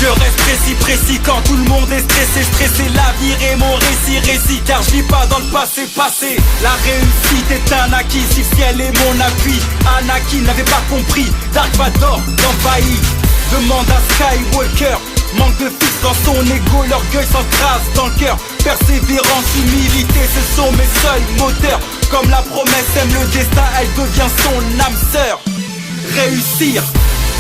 Je reste précis quand tout le monde est stressé. L'avenir est mon récit, car je vis pas dans le passé. La réussite est un acquis, si le ciel est mon appui. Anakin n'avait pas compris, Dark Vador l'envahit. Demande à Skywalker, manque de fixe dans son ego, l'orgueil s'encrase dans le cœur. Persévérance, humilité, ce sont mes seuls moteurs. Comme la promesse aime le destin, elle devient son âme sœur. Réussir,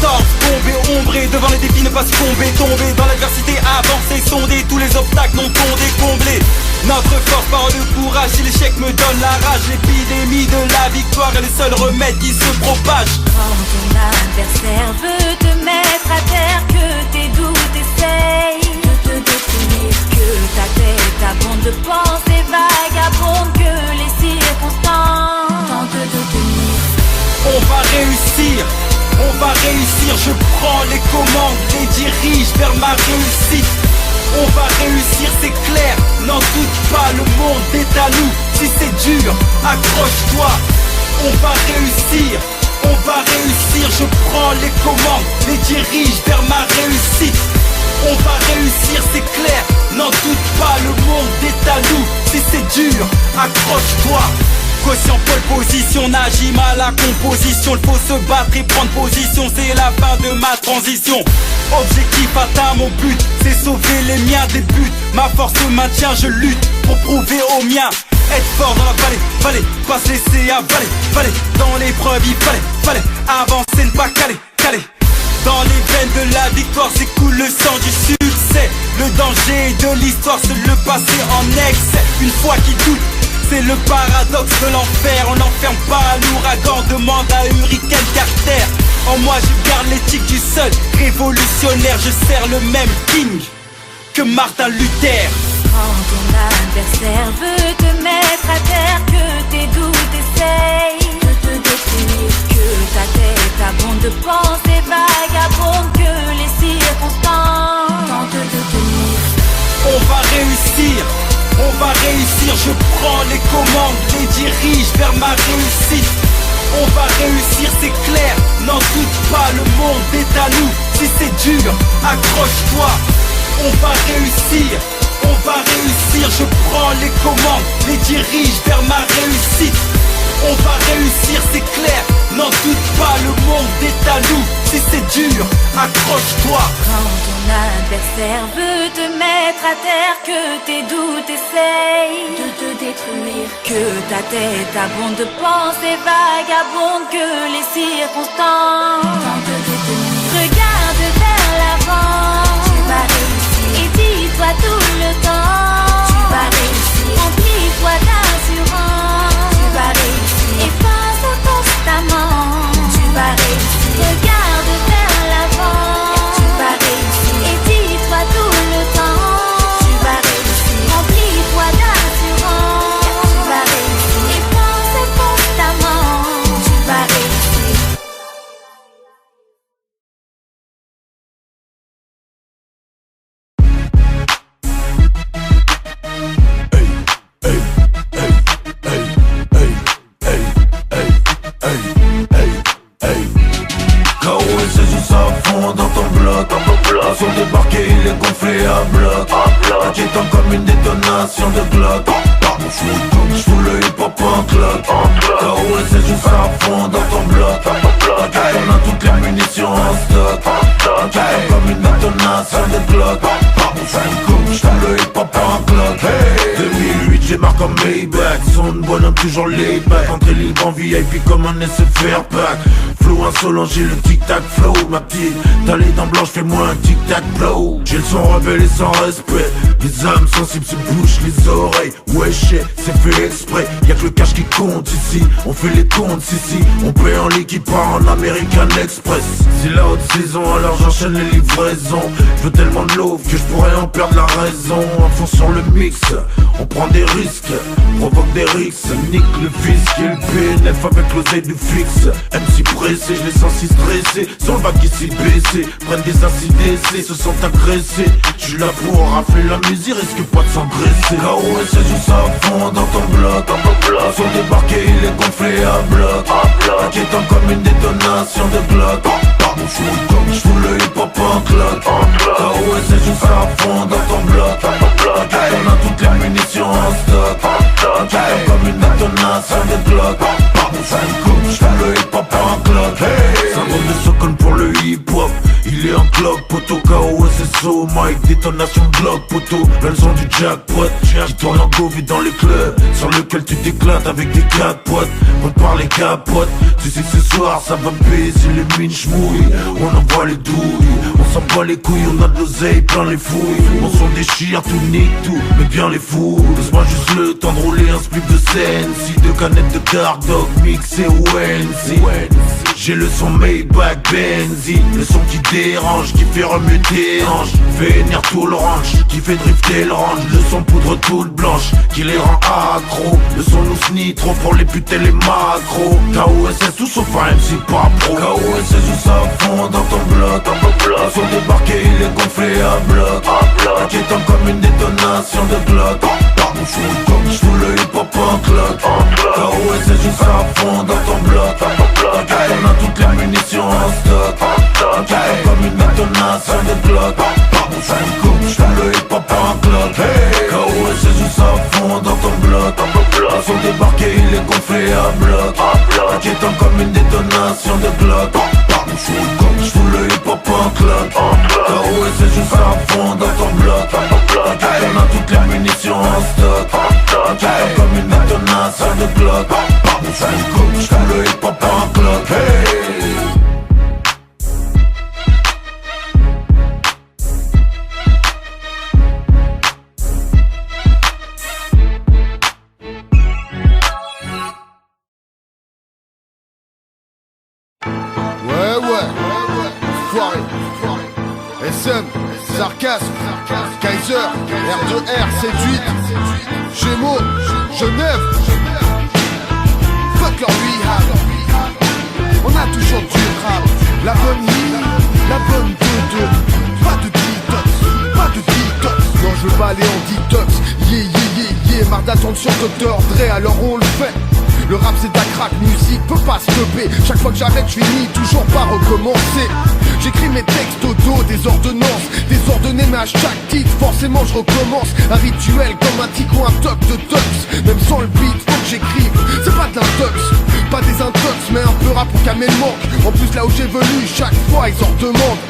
torse, tomber, ombré, devant les défis ne pas succomber. Tomber dans l'adversité, avancer, sonder, tous les obstacles non fondés, combler. Notre force, parole de courage, si l'échec me donne la rage. L'épidémie de la victoire est le seul remède qui se propage. Quand ton adversaire veut te mettre à terre, que tes doutes essayent de te détruire, que ta tête abonde de pensées vagabondes, que les circonstances tentent de tenir. On va réussir, je prends les commandes, les dirige vers ma réussite. On va réussir, c'est clair, n'en doute pas, le monde est à nous. Si c'est dur, accroche-toi. On va réussir, je prends les commandes, les dirige vers ma réussite. On va réussir, c'est clair, n'en doute pas, le monde est à nous. Si c'est dur, accroche-toi. Quotient pole position, n'agis mal à la composition. Il faut se battre et prendre position, c'est la fin de ma transition. Objectif atteint, mon but, c'est sauver les miens des buts. Ma force se maintient, je lutte pour prouver aux miens. Être fort dans la vallée, pas se laisser avaler. Dans l'épreuve il fallait avancer, ne pas caler. Dans les veines de la victoire s'écoule le sang du succès. Le danger de l'histoire, c'est le passé en excès. Une foi qui doute, c'est le paradoxe de l'enfer. On n'enferme pas l'ouragan, demande à Hurricane Carter. En moi je garde l'éthique du seul révolutionnaire. Je sers le même king que Martin Luther. Quand ton adversaire veut te mettre à terre, que tes doutes essayent de te détruire, que ta tête abonde de pensées vagabondes, que les circonstances tentent de tenir. On va réussir, je prends les commandes, les dirige vers ma réussite. On va réussir, c'est clair, n'en doute pas, le monde est à nous. Si c'est dur, accroche-toi. On va réussir, je prends les commandes, les dirige vers ma réussite. On va réussir, c'est clair, n'en doute pas, le monde est à nous. Si c'est dur, accroche-toi. Quand ton adversaire veut te mettre à terre, que tes doutes essayent de te détruire, que ta tête abonde de pensées vagabondes, que les circonstances tentent de te tenir. Regarde vers l'avant, tu vas réussir. Et dis-toi tout le temps, tu vas réussir. Remplis-toi d'assurance, tu vas réussir. Efface constamment, tu vas réussir. Regarde vers l'avant, tu vas réussir. Et dis-toi tout le temps, tu vas réussir. Remplis-toi d'assurance, tu vas réussir. Efface constamment, tu vas réussir. Sont débarqués, il est gonflé à bloc. Inquiétant comme une détonation de Glock. J'fous le hip-hop en clock. KO c'est juste à fond dans ton bloc. T'inquiète, on a toutes les munitions en stock. Inquiétant comme une détonation de Glock. J'fous le hip-hop en clock. 2008 j'ai marqué comme Maybach. Son bonhomme toujours laid back. Entrée libre en VIP comme un SFR pack. Flow insolent, j'ai le tic-tac flow. Ma petite, t'as les dents blanches, fais-moi un tic-tac blow. J'ai le son rebelle et sans respect. Les âmes sensibles se bouchent les oreilles. Wesh, c'est fait exprès. Y'a que le cash qui compte ici. On fait les comptes ici. On paie en liquide part en American Express. C'est la haute saison, alors j'enchaîne les livraisons. Je veux tellement de love que je pourrais en perdre la raison. À fond sur le mix, on prend des risques, provoque des risques. Nique le fisc et le PNF avec l'oseille du fixe. MC pressé, je les sens si stressés. Sur le bac ici baissé, prennent des ACDC, se sentent agressés. J'suis là pour rafler la musique, risque pas de s'engraisser. KO et c'est juste à fond dans ton bloc. Ils sont débarqués, il est gonflé à bloc. Inquiétant comme une détonation de Glock. J'fous le hip-hop en clock. KO juste à fond dans ton bloc. On a toutes les munitions en stock. J'attends comme une détonation de Glock. Ça me coupe, j'fume le hip-hop en clock. Syndrome de Stockholm pour le hip-hop. Il est en clock, poteau, KO, Mike, détonation de Glock, poteau. Le son du jackpot, qui tourne en go vite dans les clubs, sur lequel tu t'éclates avec des 4 potes. On te parle les capotes, tu sais que ce soir ça va baiser les mines j'mouille. On envoie les douilles, on s'en bat les couilles, on a de l'oseille plein les fouilles. On s'en déchire, tout nique tout, mais bien les fous. Laisse-moi juste le temps de rouler un split de scène. Si 2 canettes de Dark Dog mixé Wenzy. J'ai le son Maybach Benzy, le son qui dérange, qui fait remuer tes hanches, fait venir tout le ranch, qui fait drifter le range. Le son poudre toute blanche, qui les rend accro. Le son loose nitro pour les putes et les macros. KOSS tout sauf un MC pas pro. KOSS juste à fond dans ton bloc. Le son débarqué, il est gonflé à bloc. Inquiétant comme une détonation de Glock. J'fous le hip-hop en clock. KOSS juste à fond dans ton bloc. On a toutes les munitions en stock. Comme une détonation de Glock. J'fous le hip-hop en clock. KOSS juste à fond dans ton bloc. Le son débarqué, il est gonflé à bloc. Inquiétant comme une détonation de Glock. J'fous le hip-hop en clock. KOSS juste à fond dans ton bloc. On a toutes les munitions en stock. Comme une détonation de Glock. J'fous le hip-hop en clock. SM, Sarcasme, Kaiser, R2R, 7-8, Gémeaux, Genève, fuck leur rehab. On a toujours du rap, la bonne ligne, la bonne 2-2. Pas de detox, pas de detox. Non, je veux pas aller en detox. Marre d'attendre sur Dr. Dre, alors on le fait. Le rap c'est de la crack, musique peut pas stopper. Chaque fois que j'arrête je finis toujours par recommencer. J'écris mes textes au dos des ordonnances, désordonnées mais à chaque titre forcément je recommence. Un rituel comme un tic ou un toc de tox. Même sans le beat faut que j'écrive, c'est pas de l'intox, pas des intox mais un peu rap pour calmer le manque. En plus là où j'évolue chaque fois ils en demandent.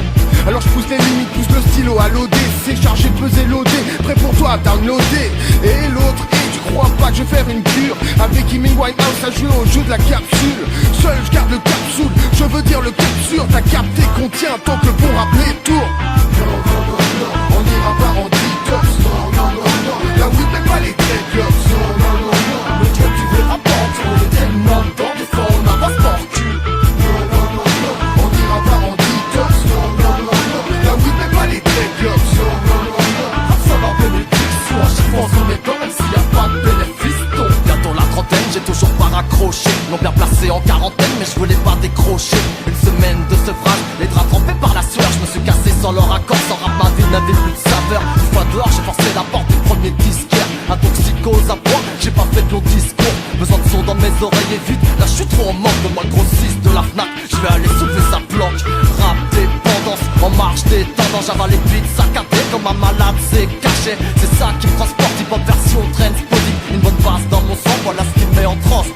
Alors je pousse les limites, pousse le stylo à l'OD. C'est chargé, pesé, loadé, prêt pour toi à downloader. Et l'autre, et tu crois pas que je vais faire une cure avec Amy Winehouse à jouer au jeu de la capsule. Seul je garde le capsule, je veux dire le capsule. T'as capté qu'on tient tant que le bon rap les tours. Non, non, non, non, on n'ira pas en detox. Non, non, non, non, la weed n'est pas les dreadlocks. Non, non, non, non, le truc tu verras pas, on est tellement dedans des fois on avance par cul. Non, non, non, non, on n'ira pas en detox. Non, non, non, non, la weed n'est pas les dreadlocks. Non, non, non, non, ça va bénédiction. À chaque fois on est quand même s'il y a pas de bénéfice. Donc bientôt la trentaine, j'ai toujours pas raccroché. Non bien placé en quarantaine, mais je voulais pas décrocher. Une semaine de sevrage, les draps trempés par la sueur. Je me suis cassé sans leur accord, sans rap ma vie n'avait plus de saveur. Une fois dehors, j'ai forcé la porte du premier disquaire. Un toxicose à point, j'ai pas fait de long discours. Besoin de son dans mes oreilles et vite. Là je suis trop en manque de moi le grossiste de la Fnac. Je vais aller soulever sa planque. Rap dépendance, en marche des tendances. J'avale les beats saccadés comme un malade, c'est caché. C'est ça qui me transporte, hip-hop version Trendspotting. Une bonne base dans mon sang, voilà ce qui me met en transe.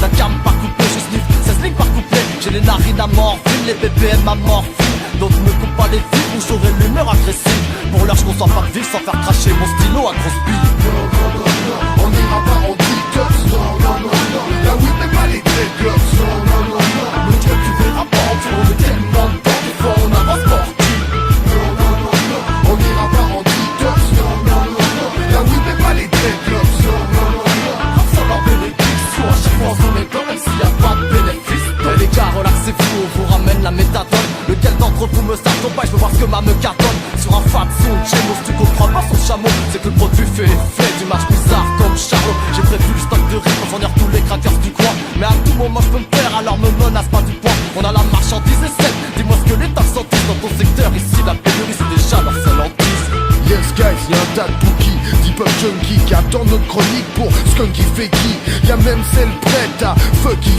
La gamme par couplet, je sniffe 16 lignes par couplet. J'ai les narines à morphine, les BPM à morphine. D'autres me coupent pas les fils ou j'aurai l'humeur agressive. Pour l'heure je conçois pas de vivre sans faire cracher mon stylo à grosse bille. Non, non, non, non, on n'ira pas en detox. Non, non, non, non, la weed n'est pas les dreadlocks. Non, non, non, non, le truc tu verras pas, on est tellement dedans des fois on avance par cul. Non, non, non, non, on n'ira pas en detox. Non, non, non, non, la weed n'est pas les dreadlocks. Non, non, non, non, ça va bénédiction. À chaque fois on est quand même s'il y a pas de bénéfice. Les gars relaxez-vous, on vous ramène la méthadone. Lequel d'entre vous me s'accompagne, je veux voir ce que ma me cartonne. Sur un fat son Gémeaux, si tu comprends pas son chameau, c'est que le produit fait effet d'image bizarre comme Charlot. J'ai prévu le stock de riz pour fournir tous les crackers du coin. Mais à tout moment je peux me faire, alors me menace pas du poing. On a la marchandise et celle, dis-moi ce que l'État sentit dans ton secteur. Ici la pénurie c'est déjà leur seule hantise. Yes guys, y'a un tas de bookies, deep up junkie qui attendent notre chronique pour Skunky Fakey. Y'a même celle prête à Fucky,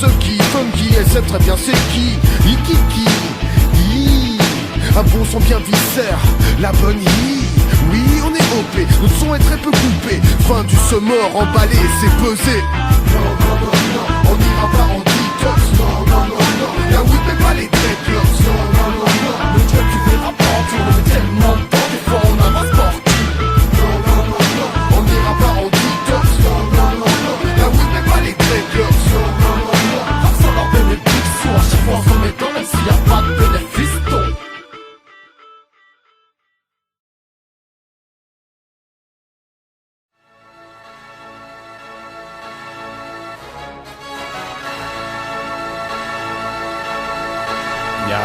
ceux qui, funky, et c'est très bien c'est qui, Ikiki, travaux sont bien viscères. La bonne vie, oui on est OP, notre son est très peu coupé. Fin du semeur emballé, c'est pesé. Non, non, non, non, on n'ira pas en detox. Non, non, non, non, la weed mais pas les dreadlocks. Non, non, non, non, le job tu verras pas, tu en met tellement de temps, des fois on avance partout. Non, non, non, non, on n'ira pas en detox. Non, non, non, non, la weed mais pas les dreadlocks. Non, non, non, non, comme ça leur bénédiction, à chaque fois on s'en met dans, même s'il y a pas de bénéfice, non. Yo,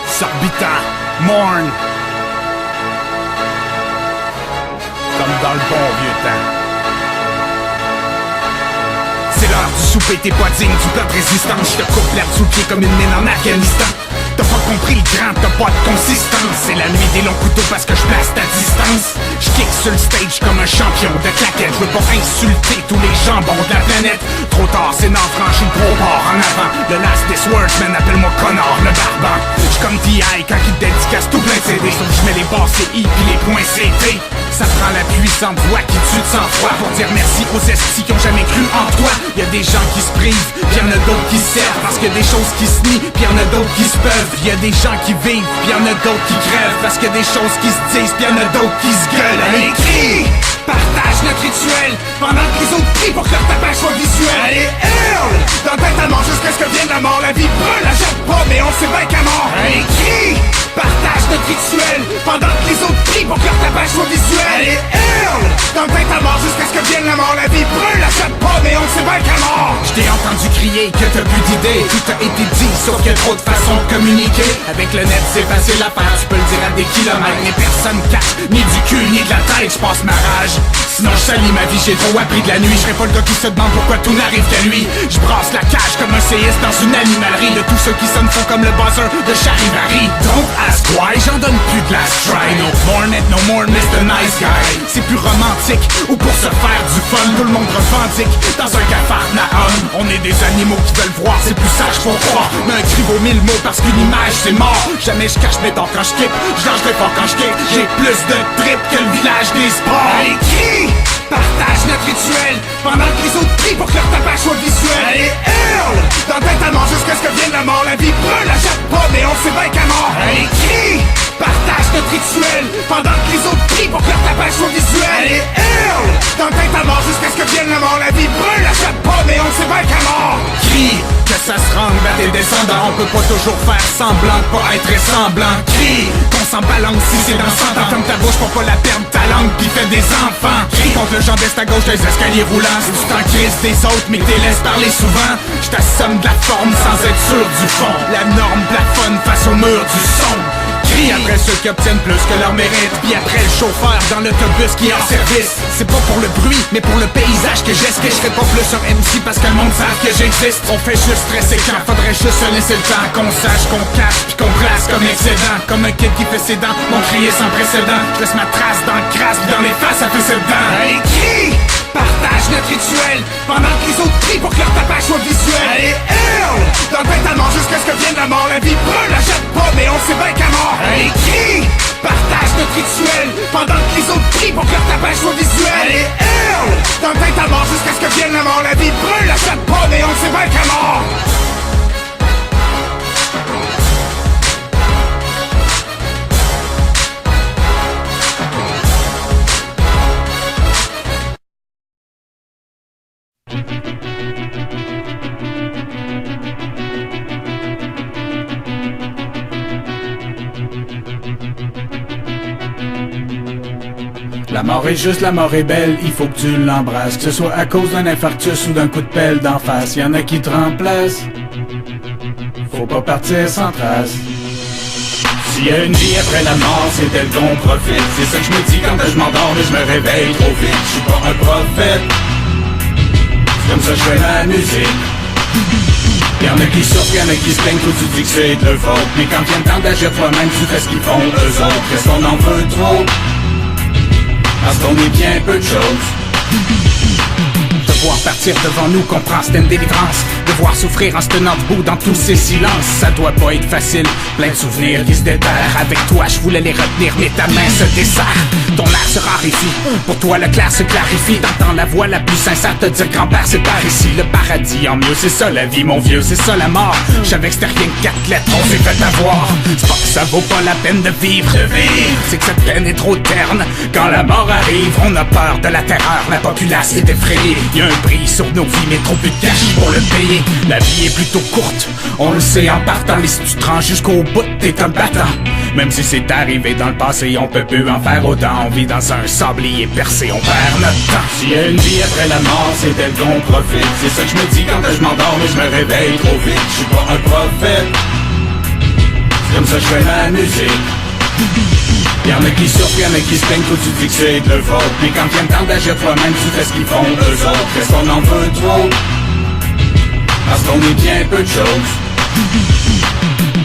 Sorbita, Morn. Comme dans le bon vieux temps. C'est l'heure du souper, t'es pas digne du plat de résistance. J'te coupe l'herbe sous le pied comme une mine en Afghanistan. T'as pas compris le grand, t'as pas de consistance. C'est la nuit des longs couteaux parce que je place ta distance. J'kick sur le stage comme un champion de claquettes. Je veux pas insulter tous les jambons de la planète. Trop tard, c'est n'enfranchi le gros port en avant. Le last des words, man, appelle-moi Connor le barbant. J'suis comme D.I. quand il dédicace tout plein de CD. Sauf que j'mets les barres CI pis les points CT. Ça prend la puissante voix qui tue de sang-froid pour dire merci aux esprits qui ont jamais cru en toi. Y'a des gens qui se privent, pis y'en a d'autres qui se servent. Parce qu'il y a des choses qui se nient, pis y'en a d'autres qui se peuvent. Y'a des gens qui vivent, pis y'en a d'autres qui crèvent. Parce qu'il y a des choses qui se disent, pis y'en a d'autres qui se gueulent. Allez, crie! Partage notre rituel pendant que les autres crient pour que leur tapage soit visuel. Allez, hurle! Dans ta tête à mort jusqu'à ce que vienne la mort. La vie brûle, la jette pas, mais on sait bien qu'à mort. Allez, crie! Partage notre rituel pendant que les autres crient pour que leur tapage soit visuel. Allez, hurle! Dans ta tête à mort jusqu'à ce que vienne la mort. La vie brûle, la jette pas, mais on sait bien qu'à mort. Je t'ai entendu crier que t'as plus d'idées. Tout a été dit, sauf qu'il y a trop de façons de communiquer. Avec le net, c'est facile à faire, tu peux le dire à des kilomètres. Mais personne cache, ni du cul, ni de la tête, j'passe ma rage. Sinon je salis ma vie, j'ai trop appris de la nuit. Je serai pas le gars qui se demande pourquoi tout n'arrive qu'à lui. Je brasse la cage comme un séiste dans une animalerie. De tous ceux qui sonnent font comme le buzzer de Charivari. Don't ask why, j'en donne plus de last try. No more net, no more Mr. Nice Guy. C'est plus romantique, ou pour se faire du fun. Tout le monde revendique dans un Capharnaüm. On est des animaux qui veulent voir, c'est plus sage pour croire. Mais un cri vaut 1000 mots parce qu'une image c'est mort. Jamais je cache mes dents quand je kick, je lâche les pas quand je kick. J'ai plus de trip que le village des sports. Allez, crie! Partage notre rituel pendant que les autres crient pour que leur tapage soit visuel. Allez, hurle! Dans ta tête à mort jusqu'à ce que vienne la mort. La vie brûle, la jette pas, mais on sait bien qu'à mort. Allez, crie! Partage notre rituel pendant que les autres crient pour que leur tapage soit visuel. Allez, hurle! Dans ta tête à mort jusqu'à ce que vienne la mort. La vie brûle, la jette pas, mais on sait bien qu'à mort. Crie! Que ça se rende vers tes descendants. On peut pas toujours faire semblant de pas être ressemblant. Crie! Qu'on s'en balance si c'est dans 100 ans. Comme ta bouche pour pas la perdre, ta langue pis fait des enfants. Crie contre le genre d'est à gauche des escaliers roulants. Si tu t'en crises des autres mais que t'es laisses parler souvent, je t'assomme de la forme sans être sûr du fond. La norme plafonne face au mur du son. Crie après ceux qui obtiennent plus que leur mérite. Puis après le chauffeur dans l'autobus qui est en service. C'est pas pour le bruit mais pour le paysage que j'esquisse. Je serai pas plus un MC parce que le monde savent que j'existe. On fait juste stresser quand faudrait juste se laisser le temps. Qu'on sache qu'on cache puis qu'on place comme excédent. Comme un kid qui fait ses dents, mon crier sans précédent. Je laisse ma trace dans le crasse puis dans les faces ça fait ses dents. Allez, crie! Partage notre rituel pendant que les autres crient pour que leur tapage soit visuel. Allez, hurle! Dans ta tête à mort jusqu'à ce que vienne la mort. La vie brûle, la jette pas, mais on sait bien qu'à mort. Allez, crie! Partage notre rituel pendant que les autres crient pour que leur tapage soit visuel. Allez, hurle! Dans ta tête à mort jusqu'à ce que vienne la mort. La vie brûle, la jette pas, mais on sait bien qu'à mort. La mort est juste, la mort est belle, il faut que tu l'embrasses. Que ce soit à cause d'un infarctus ou d'un coup de pelle d'en face. Y'en a qui te remplacent, faut pas partir sans trace. S'il y a une vie après la mort, c'est d'elle qu'on profite. C'est ça que je me dis quand je m'endors mais je me réveille trop vite. Je suis pas un prophète, c'est comme ça que je fais ma musique. Y'en a qui souffrent, y'en a qui se plaignent, toi tu dis que c'est de leur faute. Mais quand vient le temps d'agir toi-même, tu fais ce qu'ils font eux autres. Est-ce qu'on en veut trop? Parce qu'on est bien peu de choses. T'as voir partir devant nous comprend c'était une délivrance. De voir souffrir en se tenant debout dans tous ces silences. Ça doit pas être facile, plein de souvenirs qui se déterrent. Avec toi je voulais les retenir mais ta main se desserre. Ton air se raréfie, pour toi le clair se clarifie. T'entends la voix la plus sincère te dire grand-père c'est par ici. Le paradis en mieux, c'est ça la vie mon vieux, c'est ça la mort. J'savais que c'était rien que 4 lettres, on s'est fait avoir. C'est pas que ça vaut pas la peine de vivre, c'est que cette peine est trop terne. Quand la mort arrive, on a peur de la terreur. La populace est effrayée, y'a un prix sur nos vies mais trop peu de cash pour le payer. La vie est plutôt courte, on le sait en partant. Mais si tu te rends jusqu'au bout, t'es un battant. Même si c'est arrivé dans le passé, on peut plus en faire autant. On vit dans un sablier percé, on perd notre temps. S'il y a une vie après la mort, c'est d'elle qu'on profite. C'est ça que je me dis quand je m'endors, mais je me réveille trop vite. Je suis pas un prophète, c'est comme ça que je fais ma musique. Y'en a qui souffrent, y'en a qui se plaignent, toi tu dis que c'est de leur faute. Mais quand vient le temps d'agir toi-même, tu fais ce qu'ils font eux autres. Qu'est-ce qu'on en veut trop? Parce qu'on est bien peu de choses.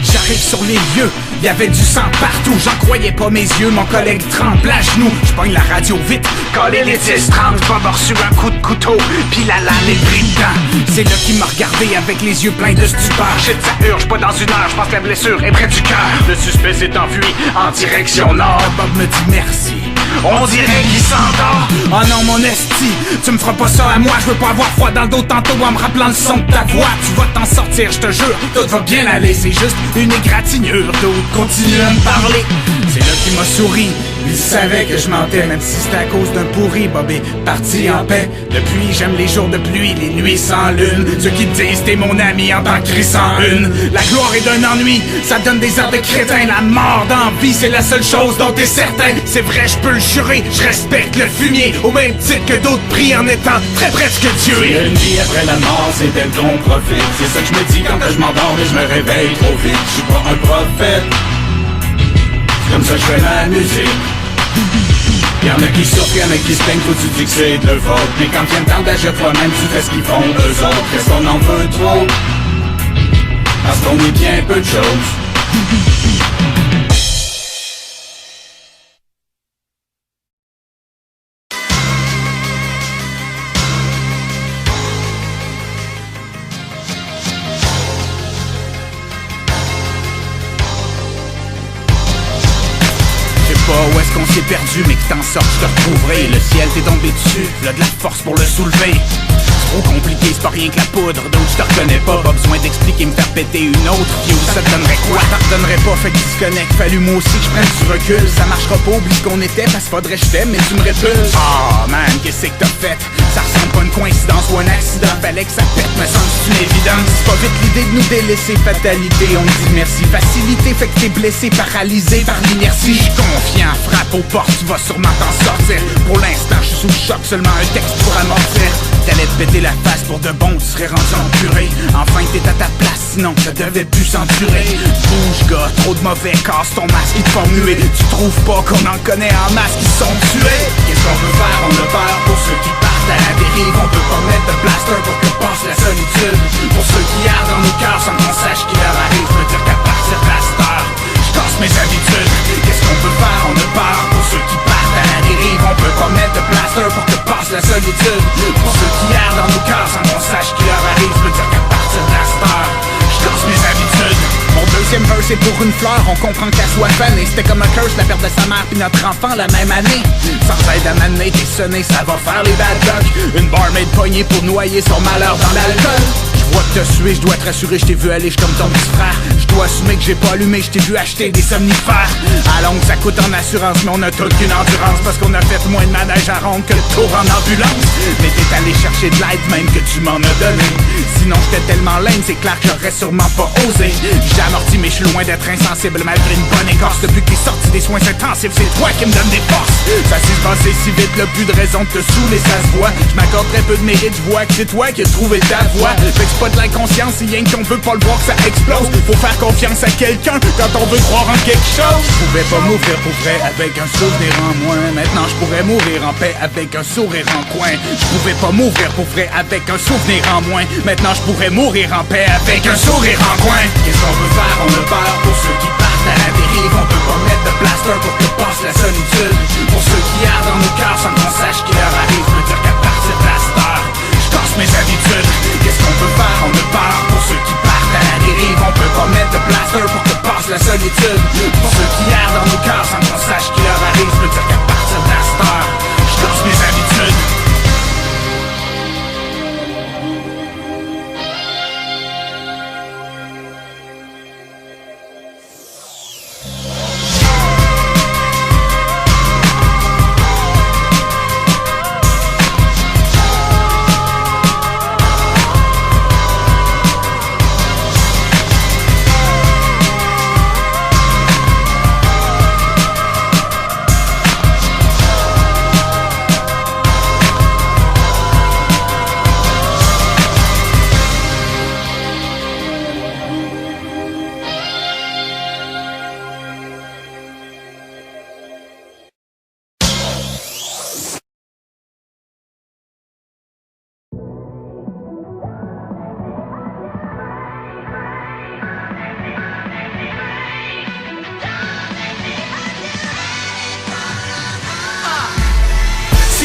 J'arrive sur les lieux, y'avait du sang partout. J'en croyais pas mes yeux, mon collègue tremble à genoux. J'pogne la radio vite, coller les 10-30. Bob a reçu un coup de couteau, pis la lame est pris dedans. C'est là qu'il m'a regardé avec les yeux pleins de stupeur. Shit, ça urge pas dans une heure, j'pense que la blessure est près du cœur. Le suspect s'est enfui en direction nord. Bob me dit merci, on dirait qu'il s'endort. Oh non mon esti, tu me feras pas ça à moi. Je veux pas avoir froid dans le dos tantôt en me rappelant le son de ta voix. Tu vas t'en sortir, je te jure, tout va bien aller. C'est juste une égratignure, d'autres continue à me parler. C'est là qu'il m'a souri, il savait que je mentais. Même si c'était à cause d'un pourri, Bob est parti en paix. Depuis j'aime les jours de pluie, les nuits sans lune. Ceux qui te disent t'es mon ami en tant que Chris en une. La gloire est d'un ennui, ça donne des airs de crétin. La mort d'envie, c'est la seule chose dont t'es certain. C'est vrai, je peux le jurer, je respecte le fumier, au même titre que d'autres prient en étant très près que Dieu est. S'il y a une vie après la mort, c'est d'elle qu'on profite. C'est ça que je me dis quand je m'endors et je me réveille trop vite. Je suis pas un prophète, c'est comme ça que je fais ma musique. Y'en a qui souffrent, y'en a qui se plaignent, toi tu dis que c'est de leur faute. Mais quand vient le temps d'agir toi-même, tu fais ce qu'ils font eux autres. Qu'est-ce qu'on en veut trop? Parce qu'on est bien peu de choses. Où est-ce qu'on s'est perdu, mais que t'en sortes, je te retrouverai. Le ciel t'est tombé dessus, là de la force pour le soulever. C'est trop compliqué, c'est pas rien que la poudre. Donc je te reconnais pas besoin d'expliquer, me faire péter une autre. Yo, ça te donnerait quoi? Ça te donnerait pas, fait que disconnecte. Fallu moi aussi que je prenne du recul. Ça marchera pas, oublie ce qu'on était, parce que faudrait que je t'aime, mais tu me répulses. Ah man, qu'est-ce que t'as fait? Ça ressemble pas à une coïncidence ou un accident. Fallait que ça pète, me semble c'est une évidence. C'est pas vite l'idée de nous délaisser, fatalité. On me dit merci, facilité, fait que t'es blessé, paralysé par l'inertie. J'suis confiant, frappe aux portes, tu vas sûrement t'en sortir. Pour l'instant, je suis sous le choc, seulement un texte pour amortir. T'allais te péter la face pour de bon, tu serais rendu en purée. Enfin t'es à ta place, sinon ça devait plus s'endurer. Bouge gars, trop de mauvais, casse ton masque, il te font muer. Tu trouves pas qu'on en connaît en masse qui sont tués? Qu'est-ce qu'on peut faire? On a peur pour ceux qui partent à la dérive. On peut pas mettre de blaster pour que passe la solitude. Pour ceux qui ardent dans nos cœurs sans qu'on sache qui leur arrive. Je veux dire qu'à partir de la star, je casse mes habitudes. Qu'est-ce qu'on peut faire? On a peur pour ceux qui partent à la dérive. On peut pas mettre de blaster pour que passe la solitude. Pour ceux qui ardent dans nos cœurs sans qu'on sache qui leur arrive. Je veux dire qu'à partir de la star, je casse mes habitudes. Mon deuxième verse c'est pour une fleur, on comprend qu'elle soit fanée. C'était comme un curse, la perte de sa mère puis notre enfant la même année. Sans aide à m'amener, t'es sonné, ça va faire les bad luck. Une barmaid poignée pour noyer son malheur dans l'alcool. J'vois que t'as sué, j'dois te rassurer, j't'ai vu aller, j'suis comme ton petit frère. J'dois assumer que j'ai pas allumé, j't'ai vu acheter des somnifères. À longue ça coûte en assurance, mais on a toute qu'une endurance. Parce qu'on a fait moins de manège à ronde que le tour en ambulance. Mais t'es allé chercher de l'aide même que tu m'en as donné. Sinon j'étais tellement laine, c'est clair que j'aurais sûrement pas osé. J'ai amorti mais j'suis loin d'être insensible malgré une bonne écorce. Depuis que t'es sorti des soins intensifs, c'est toi qui me donne des forces. Ça s'est passé si vite, là plus de raison de te saouler, ça se voit. J'm'accorde très peu de mérite, j'vois que c'est toi qui as trouvé ta voie. Fait que c'est pas de l'inconscience, c'est rien qu'on veut pas le voir que ça explose. Faut faire confiance à quelqu'un quand on veut croire en quelque chose. J'pouvais pas m'ouvrir pour vrai avec un souvenir en moins. Maintenant j'pourrais mourir en paix avec un sourire en coin. J'pouvais pas m'ouvrir pour vrai avec un souvenir en moins. Maintenant j'pourrais mourir en paix avec un sourire en coin. Qu'est-ce qu'on peut faire? On a peur pour ceux qui partent à la dérive. On peut pas mettre de blaster pour que passe la solitude. Pour ceux qui ardent dans nos cœurs sans qu'on sache qui leur arrive. Je veux dire qu'à partir de la star, je dans nos cœurs sans qu'on sache qui leur arrive. Je peux dire qu'à partir de la star, je lance mes habitudes.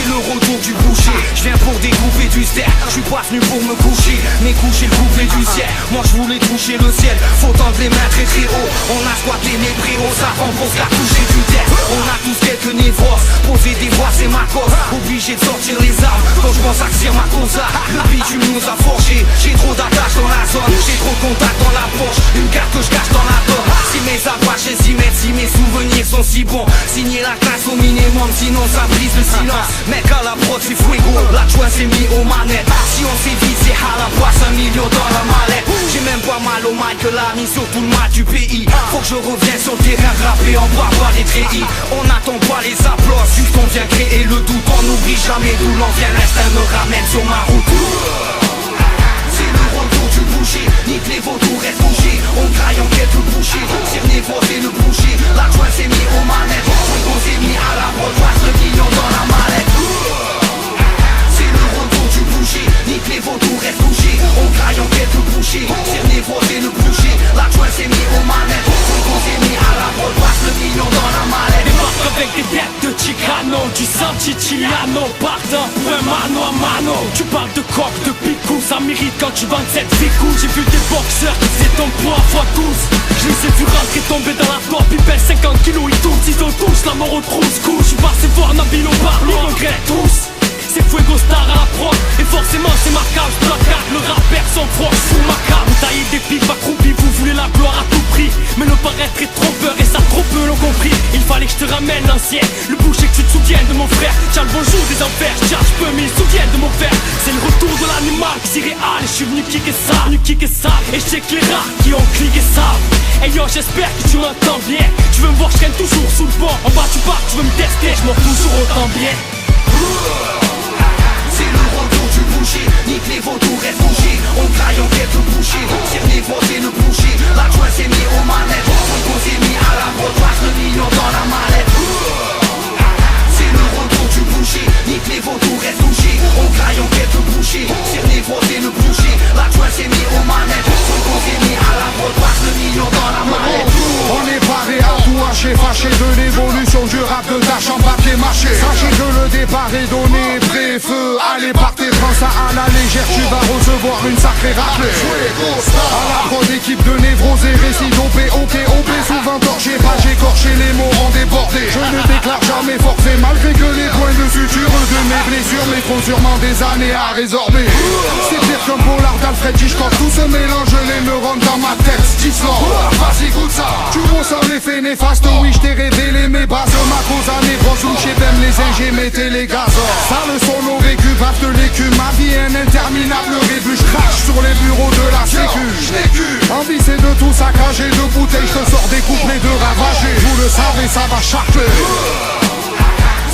Le retour du boucher, je viens pour découper du steak. Je suis pas venu pour me coucher, mais coucher le couplet du ciel. Moi je voulais toucher le ciel, faut tendre les mains très très haut. On a squatté mes préaux avant pour se toucher du deck. On a tous quelques névroses, poser des voix c'est ma cause. Obligé de sortir les armes, quand je pense à que ma cause. Le bitume nous a forgé, j'ai trop d'attaches dans la zone. J'ai trop de contacts dans la poche, une carte que je cache dans la donne. Si mes apaches s'y mettent, si mes souvenirs sont si bons, signer la classe au minimum, sinon ça brise le silence. Mec à la prod c'est fuego, la joie s'est mis aux manettes. Si on s'est vite c'est à la poisse, 1 million dans la mallette. J'ai même pas mal au mic que la mis sur tout le mal du pays. Faut que je revienne sur le terrain rappé en bas les treillis. On n'attend pas les applauses, juste on vient créer le doute. On n'oublie jamais d'où l'on vient, l'instinct me ramène sur ma route. C'est le retour du boucher, nique les vautours restent bouchés. On graille en quelques bouchées, cerné voter le boucher. La joie s'est mis aux manettes, on s'est mis à la prod, passe le million dans la mallette. C'est le retour du boucher, nique les vautours restent bouchés. On graille en quelques bouchées, cerné voter le boucher. La joie s'est mis aux manettes, on s'est mis à la prod, passe le million dans la mallette. Débarque avec des têtes de Chicano, du San Siciliano, partant pour un mano à mano. Tu parles de coq, de picou, ça mérite quand tu vends cette ficou. J'ai vu des boxeurs qui faisaient ton poids x12. Je les ai vus rentrer tomber dans la top, ils pèsent 50 kilos, ils tous, ils ont tous la mort au trousse-couche. Je suis passé voir Nabil au bar, ils regrettent tous. C'est Fuego Star à la prod, et forcément c'est ma cage, placard, le rappeur son froc sous ma cave. Taillez des pipes accroupis, vous voulez la gloire à tout prix. Mais le paraître est trompeur et ça trop peu l'ont compris. Il fallait que je te ramène l'ancien, le boucher que tu te souviennes de mon frère. Tiens le bonjour des enfers, je charge peu mais ils se souviennent de mon frère. C'est le retour de l'animal qui s'irréal, et je suis venu kicker ça, et je sais que les rares qui ont cliqué ça. Hey yo j'espère que tu m'entends bien. Tu veux me voir, je traîne toujours sous le banc. En bas tu pars, tu veux me tester, je m'en toujours autant bien. C'est le retour du boucher, nique les vautours restent bouchés. On graille en quelques bouchées, cerné voter le boucher. La joie s'est mis aux manettes, on s'est mis à la prod, passe le million dans la mallette. C'est le retour du boucher, nique les vautours restent bouchés. On graille en quelques bouchées, cerné voter le boucher. La joie s'est mis aux manettes, on s'est mis à la prod, passe le million dans la mallette. On est paré à tout hacher, fâché de l'évolution du rap de tâche en papier mâché. Sachez que le départ est donné, pré-feu. Allez partez, prends ça à la légère, tu vas recevoir une sacrée raclée. À la prod équipe de névrose et récits dopés, ok, souvent torché, pas écorché, les mots ont débordé. Je ne déclare jamais forfait, malgré que les points de suture de mes blessures mettront sûrement des années à résorber. C'est pire qu'un polar d'Alfred Hitchcock, tout se mélange, les neurones dans ma tête, Stisland. Vas-y, goûte ça. Tu ressens l'effet néfaste, oui, je t'ai révélé mes bases. Ma cause à névrose, où chez t'aimes les ingés, mettez les gaz. Ça le son au récu, bave de l'écume, ma vie est un interminable rébut. Je crache sur les bureaux de la sécu. Envie c'est de tout saccager, de bouteilles, je te sors des couplets de ravagés. Vous le savez, ça va charcler.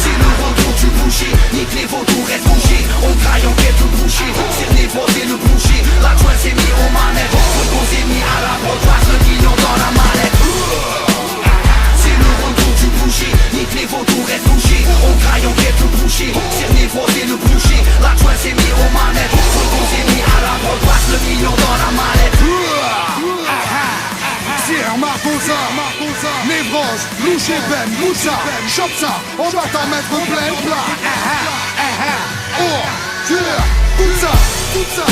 C'est le retour du boucher, nique les vautours restent bouchés. On graille en quelques bouchées, cerné voter le boucher. La joie s'est mis aux manettes, on s'est mis à la prod, passe le million dans la mallette. C'est le retour du boucher, nique les vautours restent bouchés. On graille en quelques bouchées, cerné voter le boucher. La joie s'est mis aux manettes, on s'est mis à la prod, passe le million dans la mallette. Sire, Marcosa, Névrose, Louché Ben, Moussa, chope ça, on va t'en mettre plein de plat. Oh, Dieu, tout ça.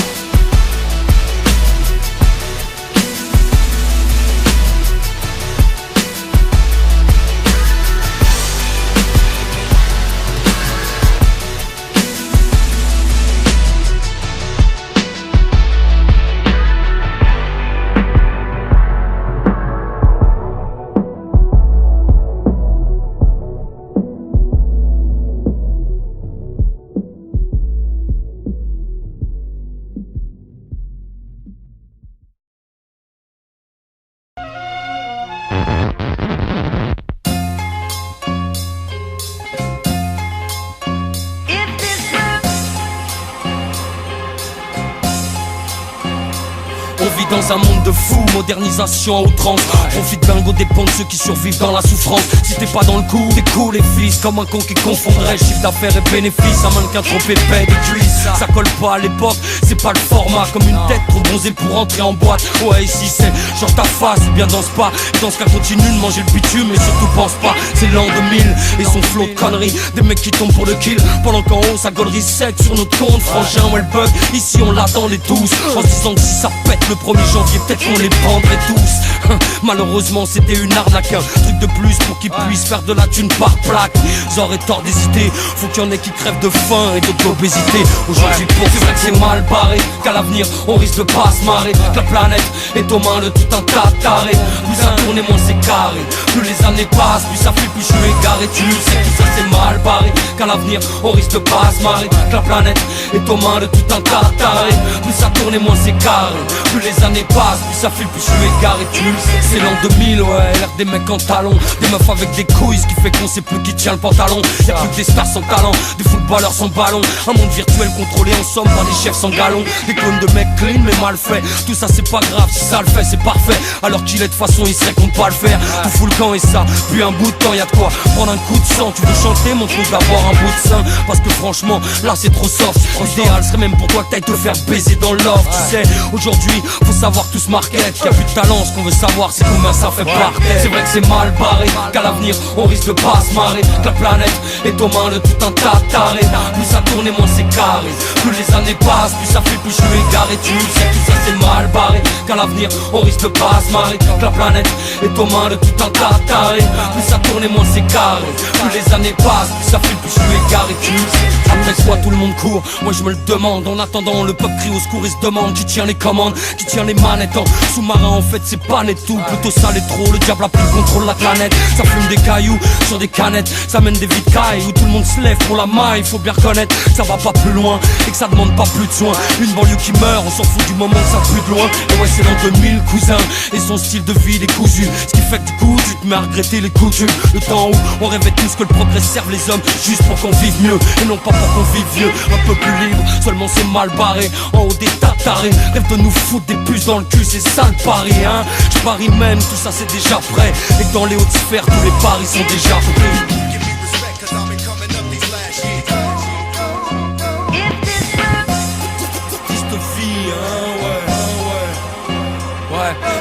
dans un monde de fous, modernisation à outrance. Profite bingo des ponts de ceux qui survivent dans la souffrance. Si t'es pas dans le coup, t'es cool les fils. Comme un con qui confondrait chiffre d'affaires et bénéfices. Un mannequin trop épais des cuisses. Ça colle pas à l'époque, c'est pas le format. Comme une tête trop bronzée pour entrer en boîte. Ouais ici c'est genre ta face ou bien danse pas. Dans ce cas continue de manger le bitume. Mais surtout pense pas, c'est l'an 2000. Et son flot de conneries, des mecs qui tombent pour le kill. Pendant qu'en haut ça gaulerie sec sur notre compte. Frangin ouais le bug, ici on l'attend les tous. En se disant que si ça pète le 1er janvier, peut-être qu'on les prendrait tous. Malheureusement c'était une arnaque, un truc de plus pour qu'ils puissent faire de la thune par plaque. J'aurais tort d'hésiter, faut qu'il y en ait qui crèvent de faim et de l'obésité. Aujourd'hui pour c'est vrai que c'est mal barré, qu'à l'avenir on risque de pas se marrer. Que la planète est aux mains de tout un tas de tarés. Plus ça tourne et moins c'est carré. Plus les années passent, plus ça flippe, plus je suis égaré. Tu sais que tout ça c'est mal barré, qu'à l'avenir on risque de pas se marrer. Que la planète est aux mains de tout un tas de tarés. Plus ça tourne et moins c'est carré. Plus les années passent, plus ça flippe, plus je suis égaré. Tu le sais, c'est l'an 2000, ouais, l'air des mecs en talons. Des meufs avec des couilles, ce qui fait qu'on sait plus qui tient le pantalon. Y'a plus que des stars sans talent, des footballeurs sans ballon. Un monde virtuel contrôlé en somme par des chefs sans galon. Des clones de mecs clean mais mal faits. Tout ça c'est pas grave, si ça le fait c'est parfait. Alors qu'il est de façon il serait qu'on pas le faire. Tout fout le camp et ça, puis un bout de temps, y'a de quoi prendre un coup de sang. Tu veux chanter, montre-nous d'abord un bout de sein. Parce que franchement, là c'est trop soft. L'idéal serait même pour toi que t'ailles te faire baiser dans l'offre. Tu sais, aujourd'hui, faut savoir tout se market. Y'a plus de talent, ce qu'on veut savoir c'est combien ça fait par tête. C'est vrai que c'est mal barré, qu'à l'avenir on risque de pas se marrer. Que la planète est aux mains de tout un tas de tarés. Plus ça tourne et moins c'est carré. Plus les années passent, plus ça fait plus je suis égaré. Tu le sais, tout ça c'est mal barré. Qu'à l'avenir on risque de pas se marrer. Que la planète est aux mains de tout un tas de tarés. Plus ça tourne et moins c'est carré. Plus les années passent, plus ça fait plus je suis égaré. Tu le sais. Après quoi tout le monde court, moi je me le demande. En attendant le peuple crie au secours et se demande qui tient les commandes, qui tient les manettes. En sous-marin en fait c'est pas net tout. Plutôt ça les trop, le diable a pris le contrôle de la planète. Ça fume des cailloux sur des canettes. Ça mène des vides cailles où tout le monde se lève pour la main. Il faut bien reconnaître que ça va pas plus loin et que ça demande pas plus de soins. Une banlieue qui meurt, on s'en fout du moment que ça pue de loin. Et ouais c'est l'an 2000 cousin. Et son style de vie décousu. Ce qui fait que du coup tu te mets à regretter les coutumes. Le temps où on rêvait tous que le progrès serve les hommes juste pour qu'on vive mieux et non pas pour qu'on vive vieux. Un peu plus libre, seulement c'est mal barré. En haut des tatarés, rêve de nous foutre des puces dans le cul, c'est ça le pari hein. Je parie même, tout ça c'est déjà prêt. Et que dans les hautes sphères, tous les paris sont déjà faits.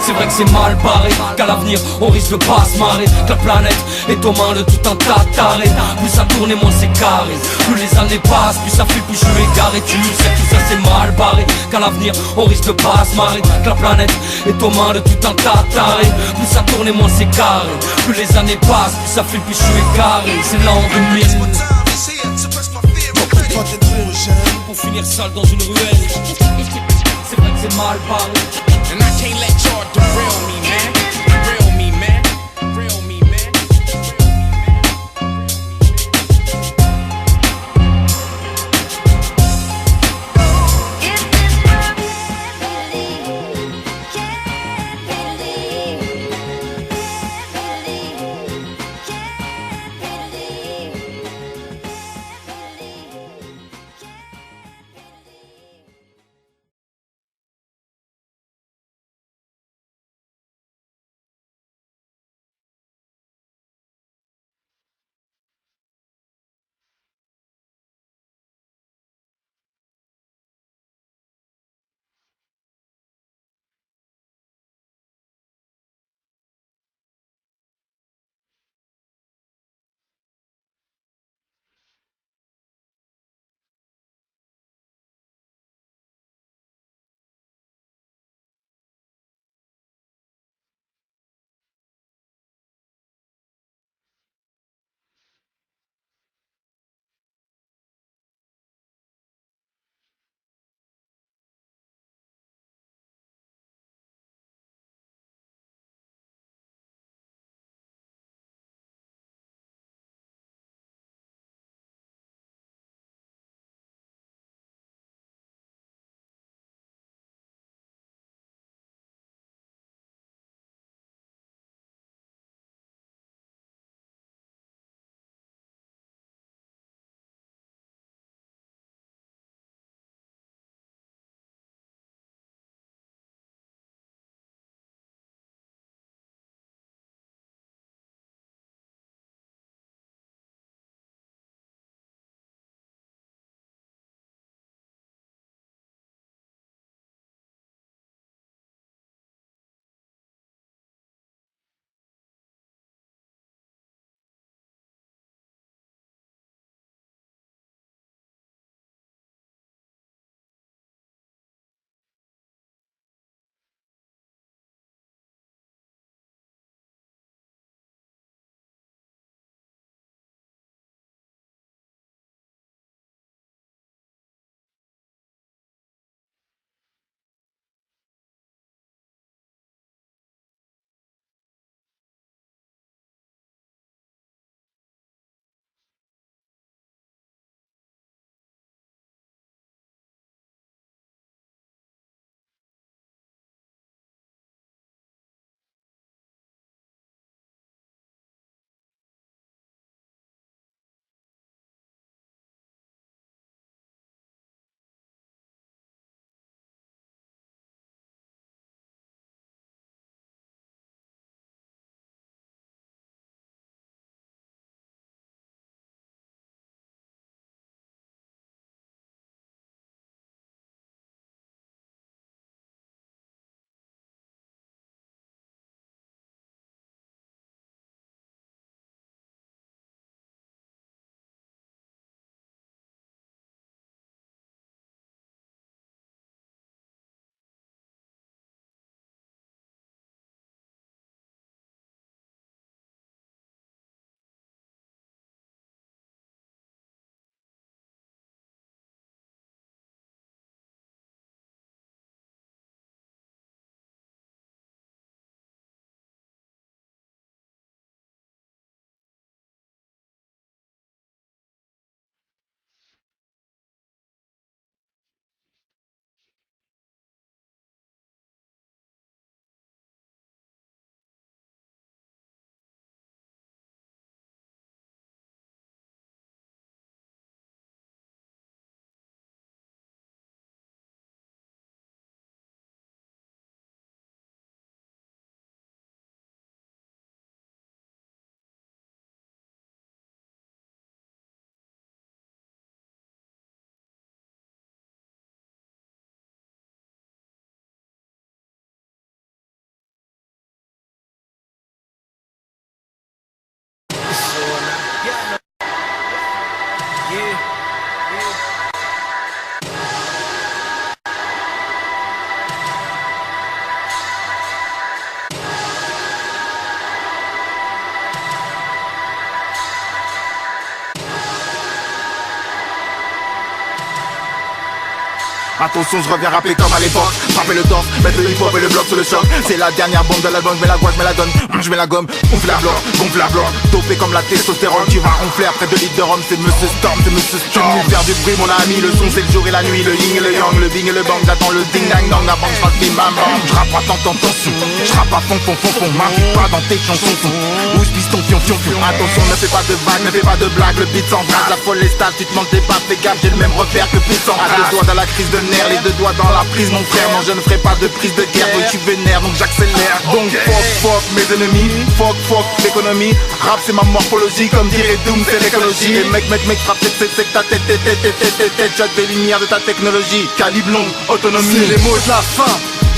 C'est vrai que c'est mal barré, qu'à l'avenir on risque de pas se marrer. Que la planète est aux mains de tout un tas de tarés. Plus ça tourne et moins c'est carré. Plus les années passent, plus ça fait plus je suis égaré. Tu sais tout ça c'est mal barré, qu'à l'avenir on risque de pas se marrer. Que la planète est aux mains de tout un tas de tarés. Plus ça tourne et moins c'est carré. Plus les années passent, plus ça fait plus je suis égaré. C'est l'an 2000. Pour finir seul dans une ruelle. C'est vrai que c'est mal barré. And I can't let y'all derail me, man. Attention, je reviens rapper comme à l'époque. Frapper le torse, mettre le hip-hop et le bloc sur le choc. C'est la dernière bombe de l'album, je mets la voix, je mets la donne. Je mets la gomme, gonfle la bloc. Dopé comme la testostérone, tu vas ronfler après 2 litres de rhum. C'est Monsieur Storm, c'est Monsieur Storm. Faire du bruit, mon ami, le son c'est le jour et la nuit. Le yin et le yang, le bing et le bang. J'attends le ding dang dang, la bang, j'fasse bim bam bam. J'rappe pas tant tension, j'rappe pas fond. M'invite pas dans tes chansons. Bouge piston, pion. Attention, ne fais pas de vagues, ne fais pas de blagues. Le beat s'embrase, la folle les stades, tu te manques des pas. Fais gaffe, j'ai le même repère que Pete sans race. 2 doigts dans la crise de nerfs, les 2 doigts dans la prise, mon frère. Non, je ne ferai pas de prise de guerre, donc je suis vénère, donc j'accélère. Donc fuck mes ennemis, fuck l'économie. Rap c'est ma morphologie, comme dirait Doom, c'est l'écologie. Et mec, frappe c'est que ta tête, jette des lumières de ta technologie. Calibre long, autonomie. C'est les mots de la fin,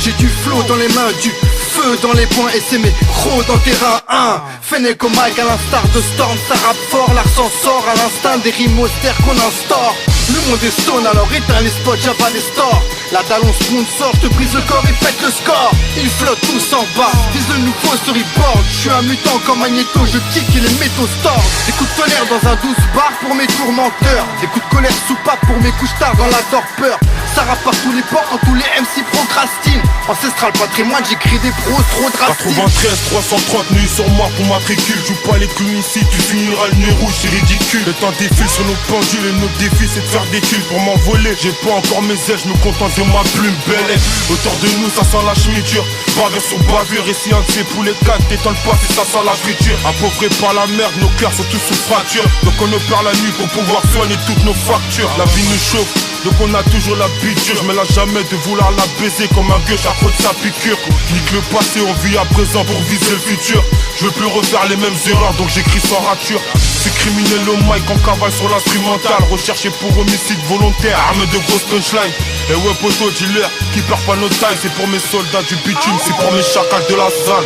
j'ai du flow dans les mains, du feu dans les poings et c'est mes crocs dans le terrain 1. Fennec au mic à l'instar de Storm, ça rappe fort, l'art s'en sort à l'instinct des rimes austères qu'on instaure. Le monde est stone, alors éteins les spots, j'ai pas les stores. La dalle on sponsor, te brise le corps et pète le score. Ils flottent tous en bas, disent le nouveau storyboard. Je suis un mutant comme Magneto, je kick et les métaux stores. Des coups de tonnerre dans un 12 bar pour mes tourmenteurs. Des coups de colère sous pape pour mes couches tard dans la torpeur. Ça rappe par tous les ports quand tous les MC procrastinent. Ancestral patrimoine, j'écris des pros trop drastiques. 93, 330 nuits sur moi pour matricule. Joue pas les clowns ici, tu finiras le nez rouge, c'est ridicule. Le temps défile sur nos pendules et notre défi c'est de faire des kills pour m'envoler. J'ai pas encore mes ailes, je me contente de ma plume belle. Autour de nous ça sent la chemiture, bavure sur bavure. Et si un de ces poulets 4 t'étonne pas si ça sent la friture. Appauvris par la merde, nos cœurs sont tous sous fracture. Donc on opère la nuit pour pouvoir soigner toutes nos factures. La vie nous chauffe, donc on a toujours la biture. Je me lâche jamais de vouloir la baiser comme un gueux à cause de sa piqûre. Nique le passé, on vit à présent pour viser le futur. Je veux plus refaire les mêmes erreurs, donc j'écris sans rature. C'est criminel au mic, on cavale sur l'instrumental. Recherché pour homicide volontaire, arme de grosses punchlines. Et ouais poteau, dealer, qui perd pas nos tailles. C'est pour mes soldats du bitume, c'est pour mes chacals de la salle.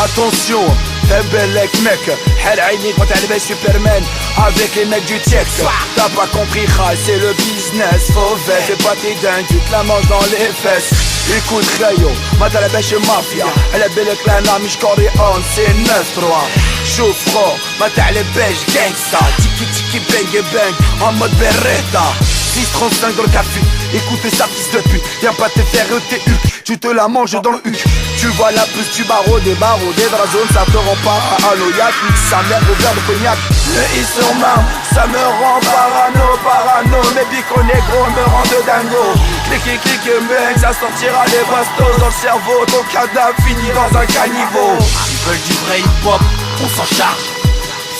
Attention, Tembelek mec, Hel Aini quand elle met Superman avec les mecs du Tiex. T'as pas compris, c'est le business, mauvais. Fais pas tes dingues, tu te la manges dans les fesses. Écoute Rayo, Mata la bêche mafia. Elle est belle que la namish coréenne, c'est 9-3. Choufro, Mata la bêche gangsta. Tiki bang bang, en mode Beretta. 635 dans le café, écoutez sa fils de pute. Viens pas te faire ETU, tu te la manges dans le huc. Tu vois la puce, tu barodé dans la zone, ça te rend pas paranoïaque. Nique sa mère au verre de cognac. Le I sur marne, ça me rend parano. Mes bicos négros me rendent dingo. Clique, bang, ça sortira les bastos dans le cerveau. Ton cadavre finit dans un caniveau. Ils veulent du vrai hip-hop, on s'en charge.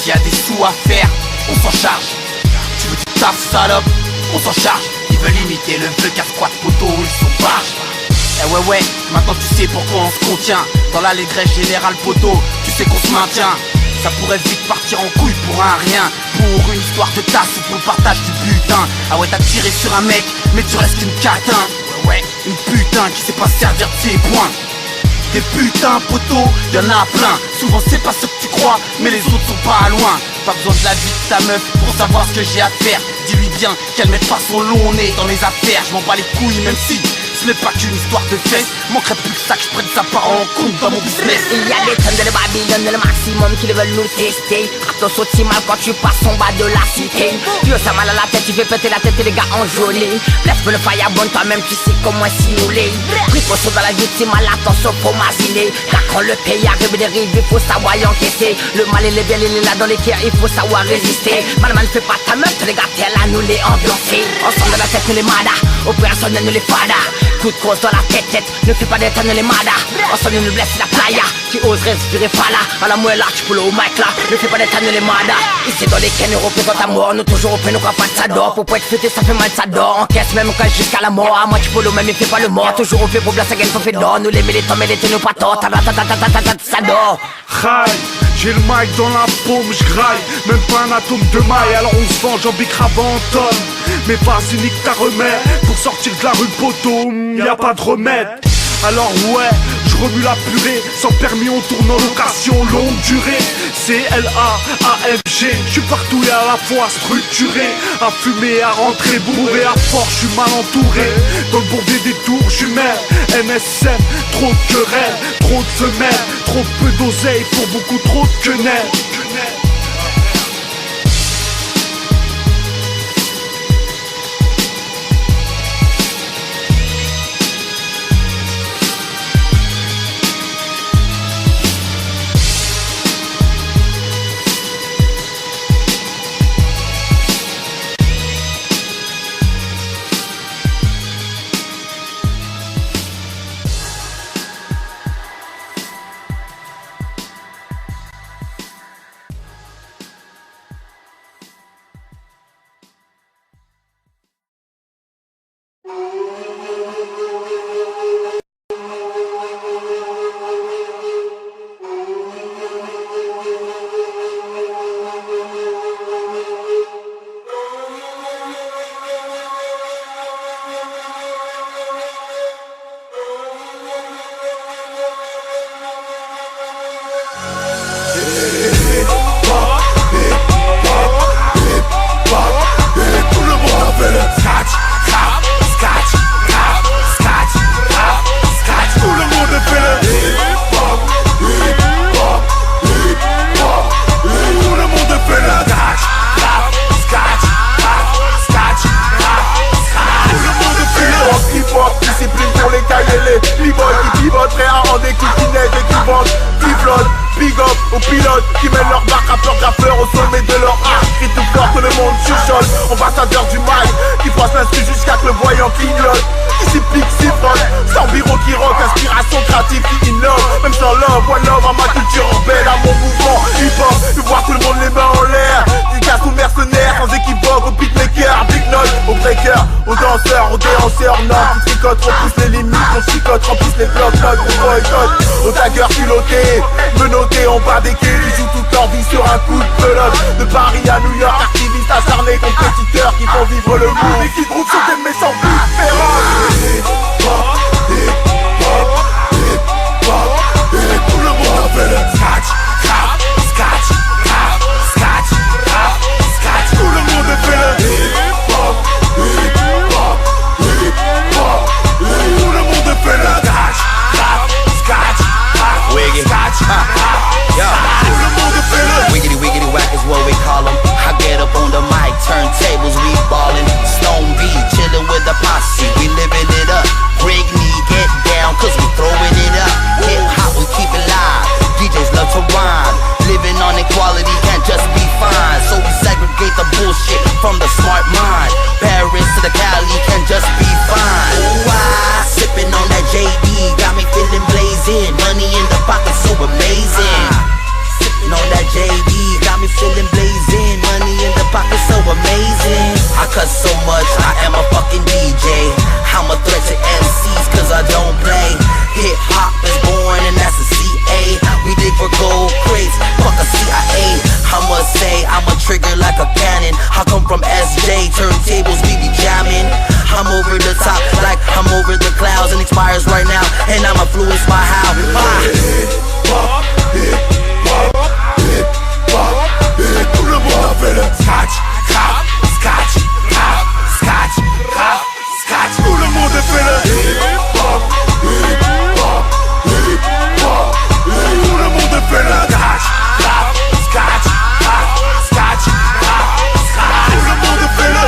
S'il y a des sous à faire, on s'en charge. Tu veux du taf salope, on s'en charge. Ils veulent imiter le vieux casse-croix de poteau, ils sont barges. Eh ouais, maintenant tu sais pourquoi on se contient. Dans l'allégresse générale poteau, tu sais qu'on se maintient. Ça pourrait vite partir en couille pour un rien. Pour une histoire de tasse ou pour le partage du butin. Ah ouais, t'as tiré sur un mec, mais tu restes qu'une catin. Ouais, une putain qui sait pas servir de ses points. Des putains poteaux, y'en a plein. Souvent c'est pas ce que tu crois, mais les autres sont pas loin. Pas besoin de la vie de ta meuf pour savoir ce que j'ai à faire. Dis-lui bien qu'elle mette pas son long nez dans mes affaires. Je m'en bats les couilles même si ce n'est pas qu'une histoire de fesses. Manquerait plus que ça que je prenne sa part en compte dans mon business. Il y a des tonnes de Babylone, le maximum qui veulent nous tester. Gratos aussi mal quand tu passes en bas de la cité. Tu as ça mal à la tête, tu fais péter la tête et les gars enjolés. Blesse le firebone, toi-même tu sais comment simuler. Précaution dans la victime, à l'attention faut masiner. Car quand le pays arrive dérive, il faut savoir y encaisser. Le mal il est bien, il est là dans les cœurs, il faut savoir résister. Malman fais pas ta meuf, les gars t'es là, nous les ambiancer. Ensemble de la tête, nous les madas, opérationnel, nous les fadas. Coup de crosse dans la tête, ne fais pas d'état, nous les madas. Ensemble nous blesse la playa, qui ose respirer pas là. À la moelle là, tu peux le au mic là, ne fais pas d'état, nous les madas. Ici dans les cannes, nous représentons à mort, nous toujours au nous pas de ça dort. Pour pas être fêté, ça fait mal, ça dort. Encaisse même quand jusqu'à la mort, à moi tu peux le même, il fait pas le mort. Toujours au fait pour blesser, gagne, fait d'or. Nous les militants, mais les tenus pas tort, ça dort. J'ai le mic dans la paume, j'graille, même pas un atome de maille, alors on se venge en bicravant en tonne. Mais vas-y nique ta remède, pour sortir de la rue poteau, y'a pas de remède. Alors ouais, je remue la purée, sans permis on tourne en location longue durée. C-L-A-A-M-G, je suis partout et à la fois structuré. À fumer, à rentrer, bourré, à fort, je suis mal entouré. Dans le bourbier des tours, jumelles, MSM, trop de querelles, trop de femelles, trop peu d'oseille pour beaucoup trop de quenelles. tricote, repousse les limites, on chicote, remplisse les blocs, notes, on boycotte. Au tagger culotté, menotté en bas des quais, qui jouent toute leur vie sur un coup de pelote. De Paris à New York, activistes acharnés, compétiteurs qui font vivre le monde et qui trouvent sur des méchants buts féroces. Tout le monde a fait le scratch, crap, scratch, crap, scratch, crap, scratch. Tout le monde a fait le hip-hop, hip-hop, hip-hop. Tout le monde a fait le scratch, crap, scratch, crap, scratch, crap. Tout le monde a fait le wiggity wiggity whack is what we call them. I get up on the mic, turntables, we ballin'. Stone B, chillin' with the posse, we living it up. Brig knee, get down, cause we throwing it up. Hip hop, we keep it live. DJs love to rhyme. Living on equality can't just be fine. So we segregate the bullshit from the smart mind. Paris to the Cali can just be fine. Ooh, sipping on that JD, got me feeling blazing. Money in the pocket, so amazing. Sipping on that JD, got me feeling blazing. Money in the pocket, so amazing. I cuss so much, I am a fucking DJ. I'm a threat to MCs cause I don't play. Hip hop is born and that's a CA. We dig for gold crates, fuck a CIA. I must say I'm a trigger like a cannon. I come from SJ, turntables we be jamming. I'm over the top like I'm over the clouds and expires right now. And I'm influenced by how hip-hop, hip-hop, hip-hop. Tout le monde a fait le scratch, crap, scratch, crap, scratch, crap, scratch. Tout le monde a fait le hip-hop, hip-hop, hip-hop. Tout le monde a fait le scratch, crap, scratch, crap, scratch, crap, scratch. Tout le monde a fait le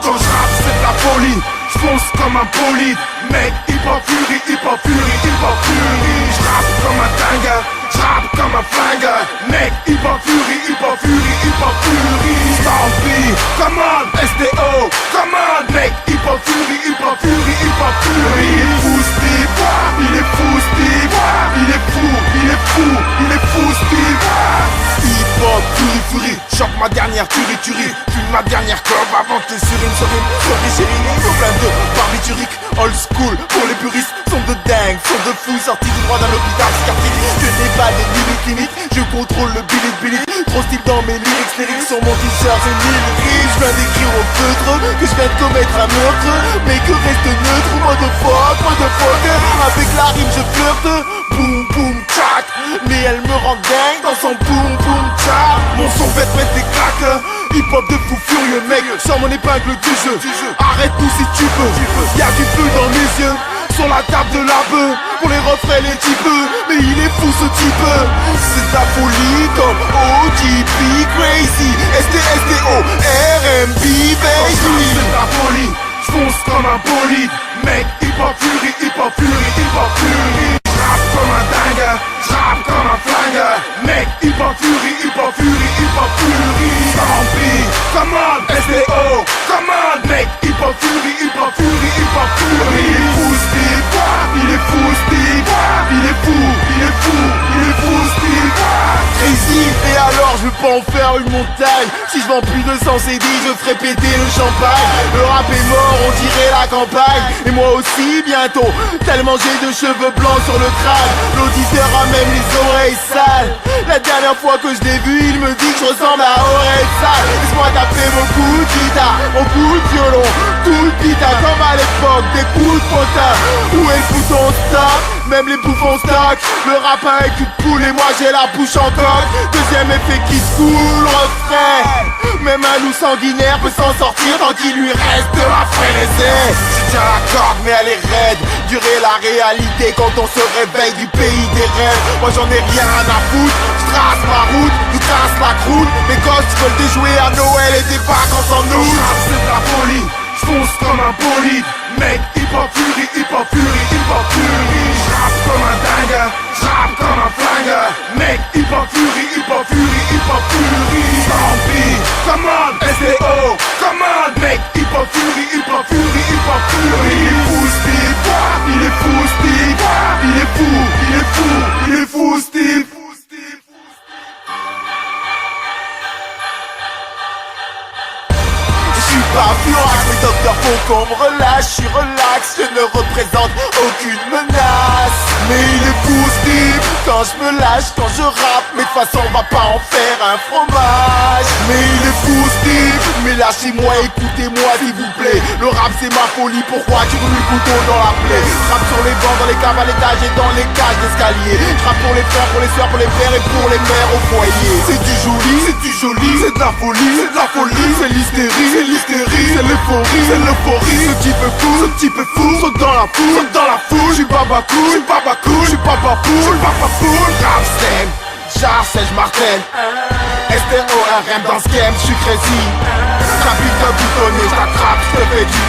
Quand je rappe c'est de la folie, je fonce comme un bolide. Mec, hip-hop fury, hip-hop fury, hip-hop fury. Je rappe comme un dingue, je rappe comme un flingue. Mec, hip-hop fury, hip-hop fury, hip-hop fury. Stampy, come on, STO, come on. Mec, hip-hop fury, hip-hop fury, hip-hop fury. Il est fou Steve, il est fou Steve. Il est fou, il est fou, il est fou Steve. Hip-hop fury, fury. Chope ma dernière tuerie. Fume ma dernière clope avant que sur une soirée. Soirée chérie, au plein de barbiturique. Old school pour les puristes. Sont de dingue, sont de fous. Sortis du droit d'un hôpital psychiatrique. Je n'ai pas de limite. Je contrôle le billet. Trop style dans mes lyrics. Lyrics sur mon t-shirt, j'ai mis le riz. Je viens d'écrire au feutre que je viens de commettre un meurtre. Mais que reste neutre, motherfucker. Avec la rime je flirte. Boum boum tchac. Mais elle me rend dingue dans son boum boum tchac. Mon son va te mettre des claques. Hip-hop de fou furieux mec, sors mon épingle du jeu. Arrête tout si tu peux. Y'a du feu dans mes yeux, sur la table de la bœuf. Pour les refrains les types, mais il est fou ce type. C'est de la folie comme OGP Crazy, STO, RMB baby. C'est de la folie, j'fonce comme un bolide. Mec, hip-hop fury, hip-hop fury, hip-hop fury. J'rappe comme un dingue, j'rappe comme un flingue. Mec, hip-hop fury, hip-hop fury, hip-hop fury. Stampy, come on, STO, come on. Mec, hip-hop fury, hip-hop fury, hip-hop fury. Il est fou Steve, il est fou Steve. Il est fou, il est fou, il est fou Steve. Crazy, et alors je veux pas en faire une montagne. Si je vends plus de 100 CD, je ferai péter le champagne. Le rap est mort, on dirait la campagne. Et moi aussi bientôt, tellement j'ai de cheveux blancs sur le crâne. L'auditeur a même les oreilles sales. La dernière fois que je l'ai vu, il me dit que je ressemble à Orelsan. Laisse-moi taper mon coup de guitare, mon coup de violon, tout le guitare comme à l'époque des coups de potin. Où est le bouton stop? même les bouffons stock. Le rap a un cul de poule et moi j'ai la bouche en coque. Deuxième effet qui se coule, refait. Même un loup sanguinaire peut s'en sortir tant qu'il lui reste de la frénésie. Je tiens la corde mais elle est raide. Durer la réalité quand on se réveille du pays des rêves. Moi j'en ai rien à foutre. Je trace ma route, tu traces la croûte. Mes gosses veulent déjouer à Noël et des vacances en août. C'est de la folie, je fonce comme un bolide. Mec, hip-hop fury, hip-hop fury, hip-hop fury. J'rappe comme un dingue, j'rappe comme un flingue. Mec, hip-hop fury, hip-hop fury, hip-hop fury. Zombie, come on, SDO, come on. Mec, hip-hop fury, hip-hop fury, hip-hop fury. Il est fou, Steve, il est fou, Steve. Il est fou, il est fou, il est fou, Steve. Pas furax, mais docteur faut qu'on me relâche. Je suis relax, je ne représente aucune menace. Mais il est fou Steve, quand je me lâche, quand je rappe. Mais de toute façon on va pas en faire un fromage. Mais il est fou Steve, mais lâchez-moi, écoutez-moi s'il vous plaît. Le rap c'est ma folie, pourquoi tu roules le couteau dans la plaie? Je rappe sur les bancs, dans les caves à l'étage et dans les cages d'escalier. Je rappe pour les frères, pour les soeurs, pour les pères et pour les mères au foyer. C'est du joli, c'est du joli, c'est de la folie, c'est de la folie. C'est l'hystérie, c'est l'hystérie. C'est l'euphorie, c'est l'euphorie. Ce type est fou, ce type est fou. Saute dans la foule, saute dans la foule. J'suis baba cool, j'suis baba cool, j'suis papa fou, j'suis papa fou. Rap scène, j'harcèle, j'martèle. STO-RM dans ce game, j'suis crazy. J'appuie de boutonner, j't'attrape, j'te fais du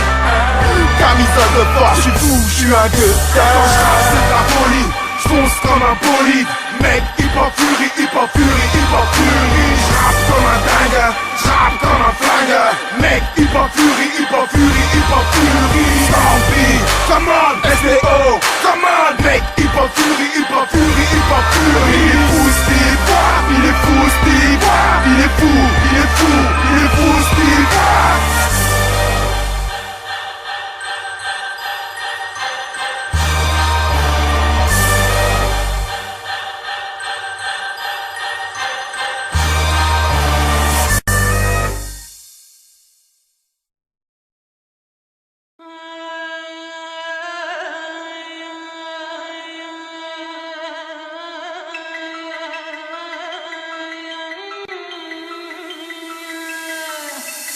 camisole de force, j'suis fou, j'suis un gueux. Quand j'rappe c'est de la folie, j'fonce comme un bolide. Mec, hip-hop fury, hip-hop fury, hip-hop fury. J'rappe comme un dingue, j'rappe comme un flingue. Mec, hip-hop fury, hip-hop fury, hip-hop fury. Zombie, come on, SDO, come on. Mec, hip-hop fury, hip-hop fury, hip-hop fury. Il est fou Steve, il est fou Steve. Il est fou, il est fou, il est fou Steve.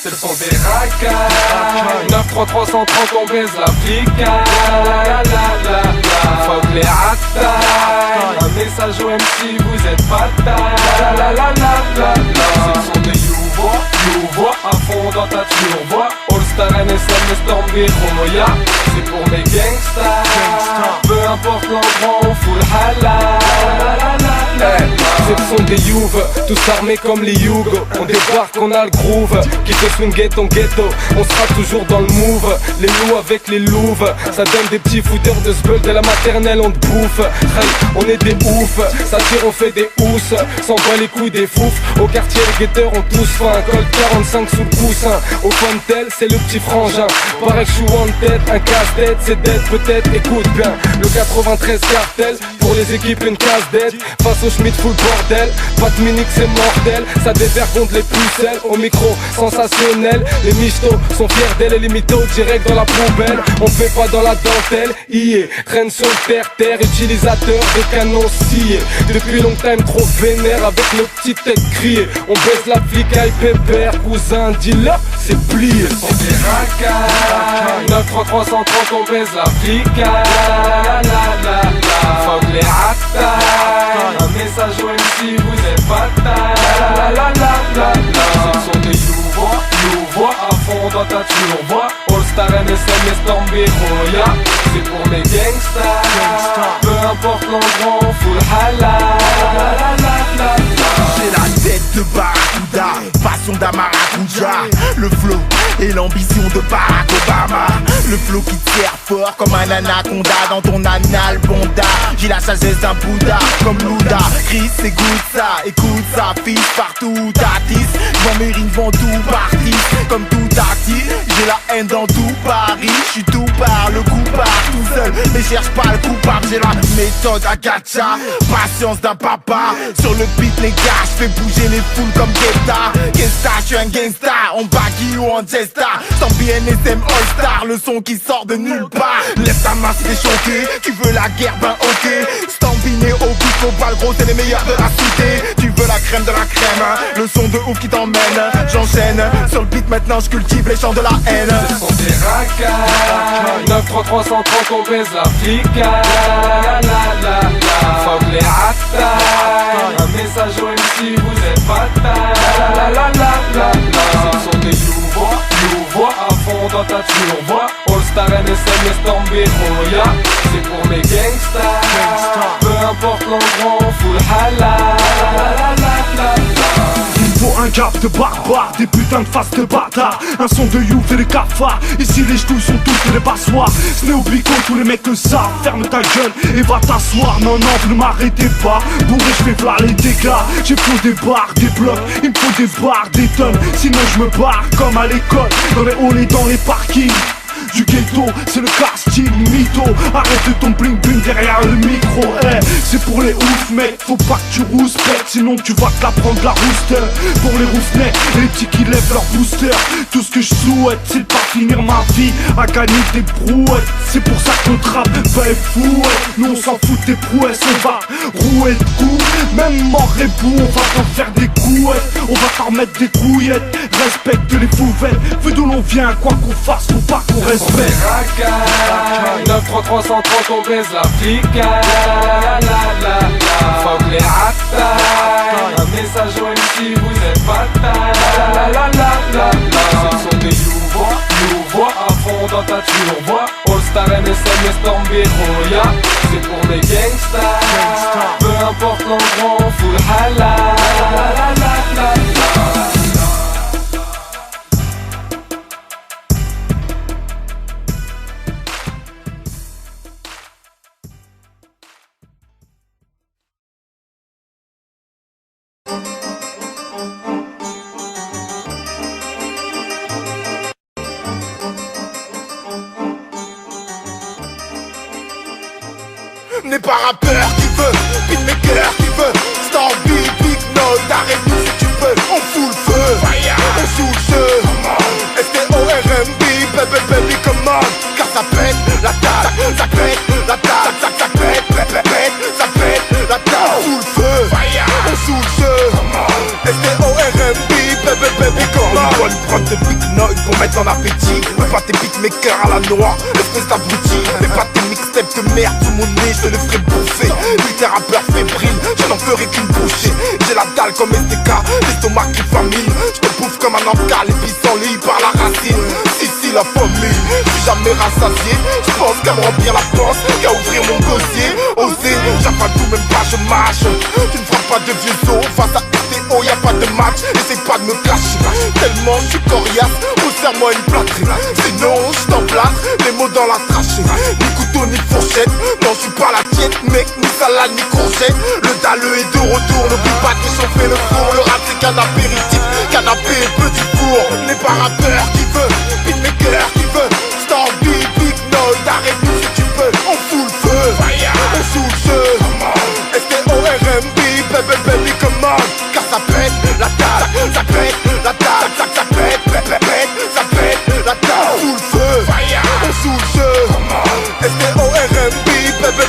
C'est le son des racailles 933 130 on baise l'Afrique. Fuck les attaques. Un message au MC, vous êtes bataille. C'est le son des you-voix à fond dans ta turvoix. All-Star NSM, Storm Roya. C'est pour mes gangsters. Peu importe l'endroit, on fout le halal. C'est le son des youves, tous armés comme les Yugo. On débarque, on a le groove, qui te swinguer ton ghetto. On sera toujours dans le move, les loups avec les louves. Ça donne des petits fouteurs de sbeul, de la maternelle on te bouffe. Hey, on est des oufs, ça tire on fait des housses. S'en bat les couilles des fouf. Au quartier les guetteurs ont tous faim. Col 45 sous le coussin. Au Fontel c'est le petit frangin. Pareil que je suis wanted, un casse-tête, c'est dead peut-être, écoute bien. Le 93 cartel, pour les équipes une casse-tête. Face au Schmitt full bordel, pas de minique c'est mortel. Ça dévergonde les pucelles, au micro sensationnel. Les michtos sont fiers d'elle et les mythos direct dans la poubelle. On fait pas dans la dentelle, IE traîne sur le terre, utilisateur de canon scié. Depuis long time trop vénère avec nos petites têtes criées. On baisse la flicaille pépère, cousin dealer, c'est plié. On fait racaille 933 130 on baise la flicaille. Fuck les attaques. Un message au MC, vous êtes bataille. C'est le son des you-voix à fond dans ta turvoix. All-Star NSM, Storm Roya. C'est pour mes gangsters. Peu importe l'endroit, on fout le halal. J'ai la tête de Barracuda, passion d'Amaracuja. Le flow et l'ambition de Barack Obama. Le flow qui tire fort comme un anaconda dans ton anal bonda. J'ai la sagesse d'un Bouddha comme Luda. Chris écoute ça, fils partout t'attise. Dans mes rings vont tout partir comme tout artiste. J'ai la haine dans tout Paris. J'suis tout par le coup par tout seul. Mais cherche pas le coupable, j'ai la méthode à gacha. Patience d'un papa. Sur le beat les gars, j'fais bouger les foules comme Guetta. Gangsta, j'suis un gangsta. En baggy ou en jesta. Sans BNSM All-Star, le son son qui sort de nulle part. Lève ta main si t'es choqué, tu veux la guerre, ben ok. Stampiné au bout au bal gros, c'est les meilleurs de la cité. Tu veux la crème de la crème, le son de ouf qui t'emmène. J'enchaîne, sur le beat maintenant je cultive les chants de la haine. Ce sont des racailles 93330 on baise la flica. Fuck les attaques. Un message au MC, vous êtes bataille. Ce sont des you-voix à fond dans ta turvoix. All-Star NSM, les Storm Roya. C'est pour mes gangsters. Peu importe l'endroit, on fout le halal. Il faut un cap de barbare, des putains de faces de bâtards. Un son de you fait les cafards. Ici les genoux sont tous des passoires. Snéo Bico, tous les mecs le savent. Ferme ta gueule et va t'asseoir. Non, non, vous ne m'arrêtez pas. Bourré, je fais voir les dégâts. J'ai faut des barres, des blocs. Il me faut des barres, des tonnes. Sinon je me barre comme à l'école. Dans les halls et dans les parkings du ghetto, c'est le casting mytho. Arrête de ton bling bling derrière le micro, c'est pour les ouf mec, faut pas que tu rouspètes, sinon tu vas te la prendre la rooster. Pour les roussenets, les petits qui lèvent leur booster. Tout ce que je souhaite, c'est de pas finir ma vie à gagner des brouettes. C'est pour ça que notre rap va être fou, nous on s'en fout des prouesses. On va rouer de coups, même mort et bout, on va t'en faire des couettes. On va t'en remettre des trouillettes. Respecte les fouvettes, vu d'où l'on vient, quoi qu'on fasse, faut pas qu'on respecte. Racaille 93330 on baise la flica. Fuck les attaques. Un message au MC, vous êtes bataille. Ce sont des you-voix à fond dans ta turvoix. All-Star NSM, les Storm Roya. C'est pour mes gangsters. Peu importe l'endroit, on fout le halal. N'est pas rappeur qui veut, beatmaker qui veut, Star beat, big note, arrête-nous si tu peux. On fout le feu, on joue le jeu. STORMB, baby commande. Car ça pète la table, ça pète la table, ça pète, ça pète la table. On fout le feu, on joue le jeu. STORMB, baby commande. Une bonne prod de big note pour mettre en appétit. Mais pas tes beatmakers à la noix, espèce d'abruti. Mais pas tes mixtapes de merde sous mon nez, je te le ferai bouffer. Lui t'es rappeur fébrile, je n'en ferai qu'une bouchée. J'ai la dalle comme STK, l'estomac qui famine. Je te bouffe comme un encas, les pissenlits par la racine. Si la famille, je suis jamais rassasié. Je pense qu'à me remplir la panse, qu'à ouvrir mon dossier. Oser, j'affale tout, même pas je mâche. Tu ne feras pas de vieux os face à STO, y'a pas de match. Essaye pas de me clasher, tellement je suis coriace. Resserre-moi une plâtrée, sinon je t'emplâtre. Les mots dans la trachée, ni couteau ni fourchette. Non je suis pas la tiède mec, ni salade ni courgette. Le dalleux est de retour, n'oublie pas de chauffer le four. Le rap c'est qu'un apéritif, canapé et petit four. N'est pas rappeur qui veut, beatmaker qui veut, Star beat, big note, arrête-nous si tu peux. On fout le feu, on joue le jeu. STORMB, baby commande. Car ça pète la table, ça pète la table, ça pète la table. On fout le feu, on joue le jeu. STORMB,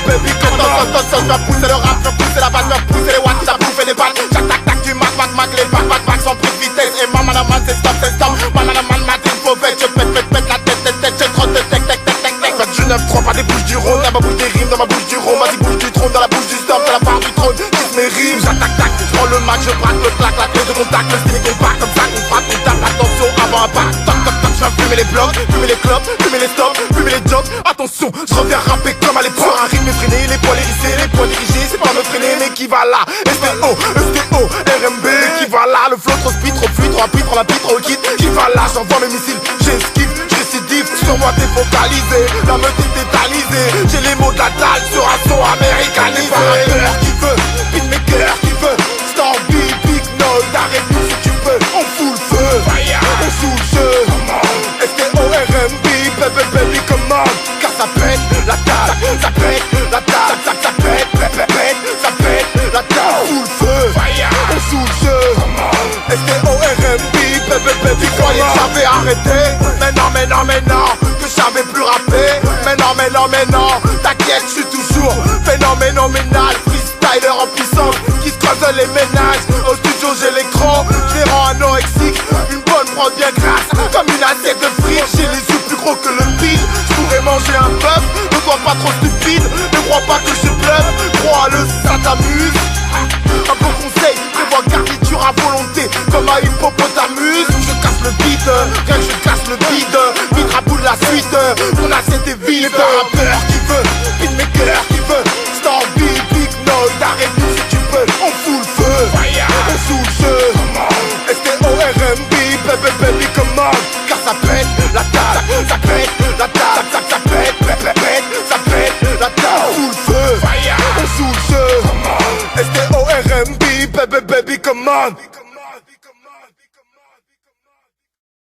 baby commande. Attention, je vais pousser le rap, je vais pousser la basse, je vais pousser les watts, ça bouffe les balles. Chaque tac du mac, les bac sans prise de vitesse. Et maman c'est stop. Maman matin, faut bête, je pète la tête, j'ai trop de tech. Du 9-3, pas des bouches du Rhône, dans ma bouche des rimes, dans ma bouche du Rhône, ma bouche du trône, dans la bouche du storm, dans la barre du trône, kiss mes rimes, j'attaque, je prends le match, je braque le plaque, la clé de contact, le style compact, comme ça qu'on frappe, on tape, attention, avant un bac, toc, je viens fumer les blocs, fumer les clopes, fumer les stops, fumer les jobs, attention, je reviens rapper comme à l'époque, un rythme effréné, les poils hérissés, les poings dirigés, c'est pas me freiner, mais qui va là, STO, RMB, qui va là, le flow trop speed, trop fluide, trop rapide, trop lapide, trop kit, qui va là, j'envoie mes missiles, j'esquive, j'récidive, sur moi t'es focalisé, la meute est tétanisée, j'ai les mots de la dalle sur un son américanisé. Pas rappeur qui veut, beatmaker qui veut, Star beat, big note, arrête-nous si tu peux. On fout le feu, on joue le jeu. STORMB, baby commande. Car ça pète la table, ça pète la table, ça pète la table. On fout le feu, on joue le jeu. STORMB, baby commande. Tu croyais que j'avais arrêté, mais non, que j'avais plus t'inquiète, je suis toujours phénoménal, freestyler en puissance qui se creuse les ménages. Au studio j'ai l'écran, je les rends anorexiques. Une bonne prod bien grasse, comme une assiette de frites. J'ai les yeux plus gros que le bide. Je pourrais manger un bœuf, ne sois pas trop stupide. Ne crois pas que je bluffe, crois-le, ça t'amuse. Un bon conseil, prévois garniture à volonté, comme un hippopotamus. Je casse le bide, rien que je casse le bide. Vite à bout de la suite, mon assiette est vide. Un rappeur qui veut, beatmaker qui veut, star beat, big note, arrête-nous si tu veux. On fout le feu, on joue le jeu. S-T-O-R-M-B, baby, baby, come on. Car ça pète la table, ça pète la table, ça pète, ça pète la table. On fout le feu, on joue le jeu. S-T-O-R-M-B, baby, baby, come on.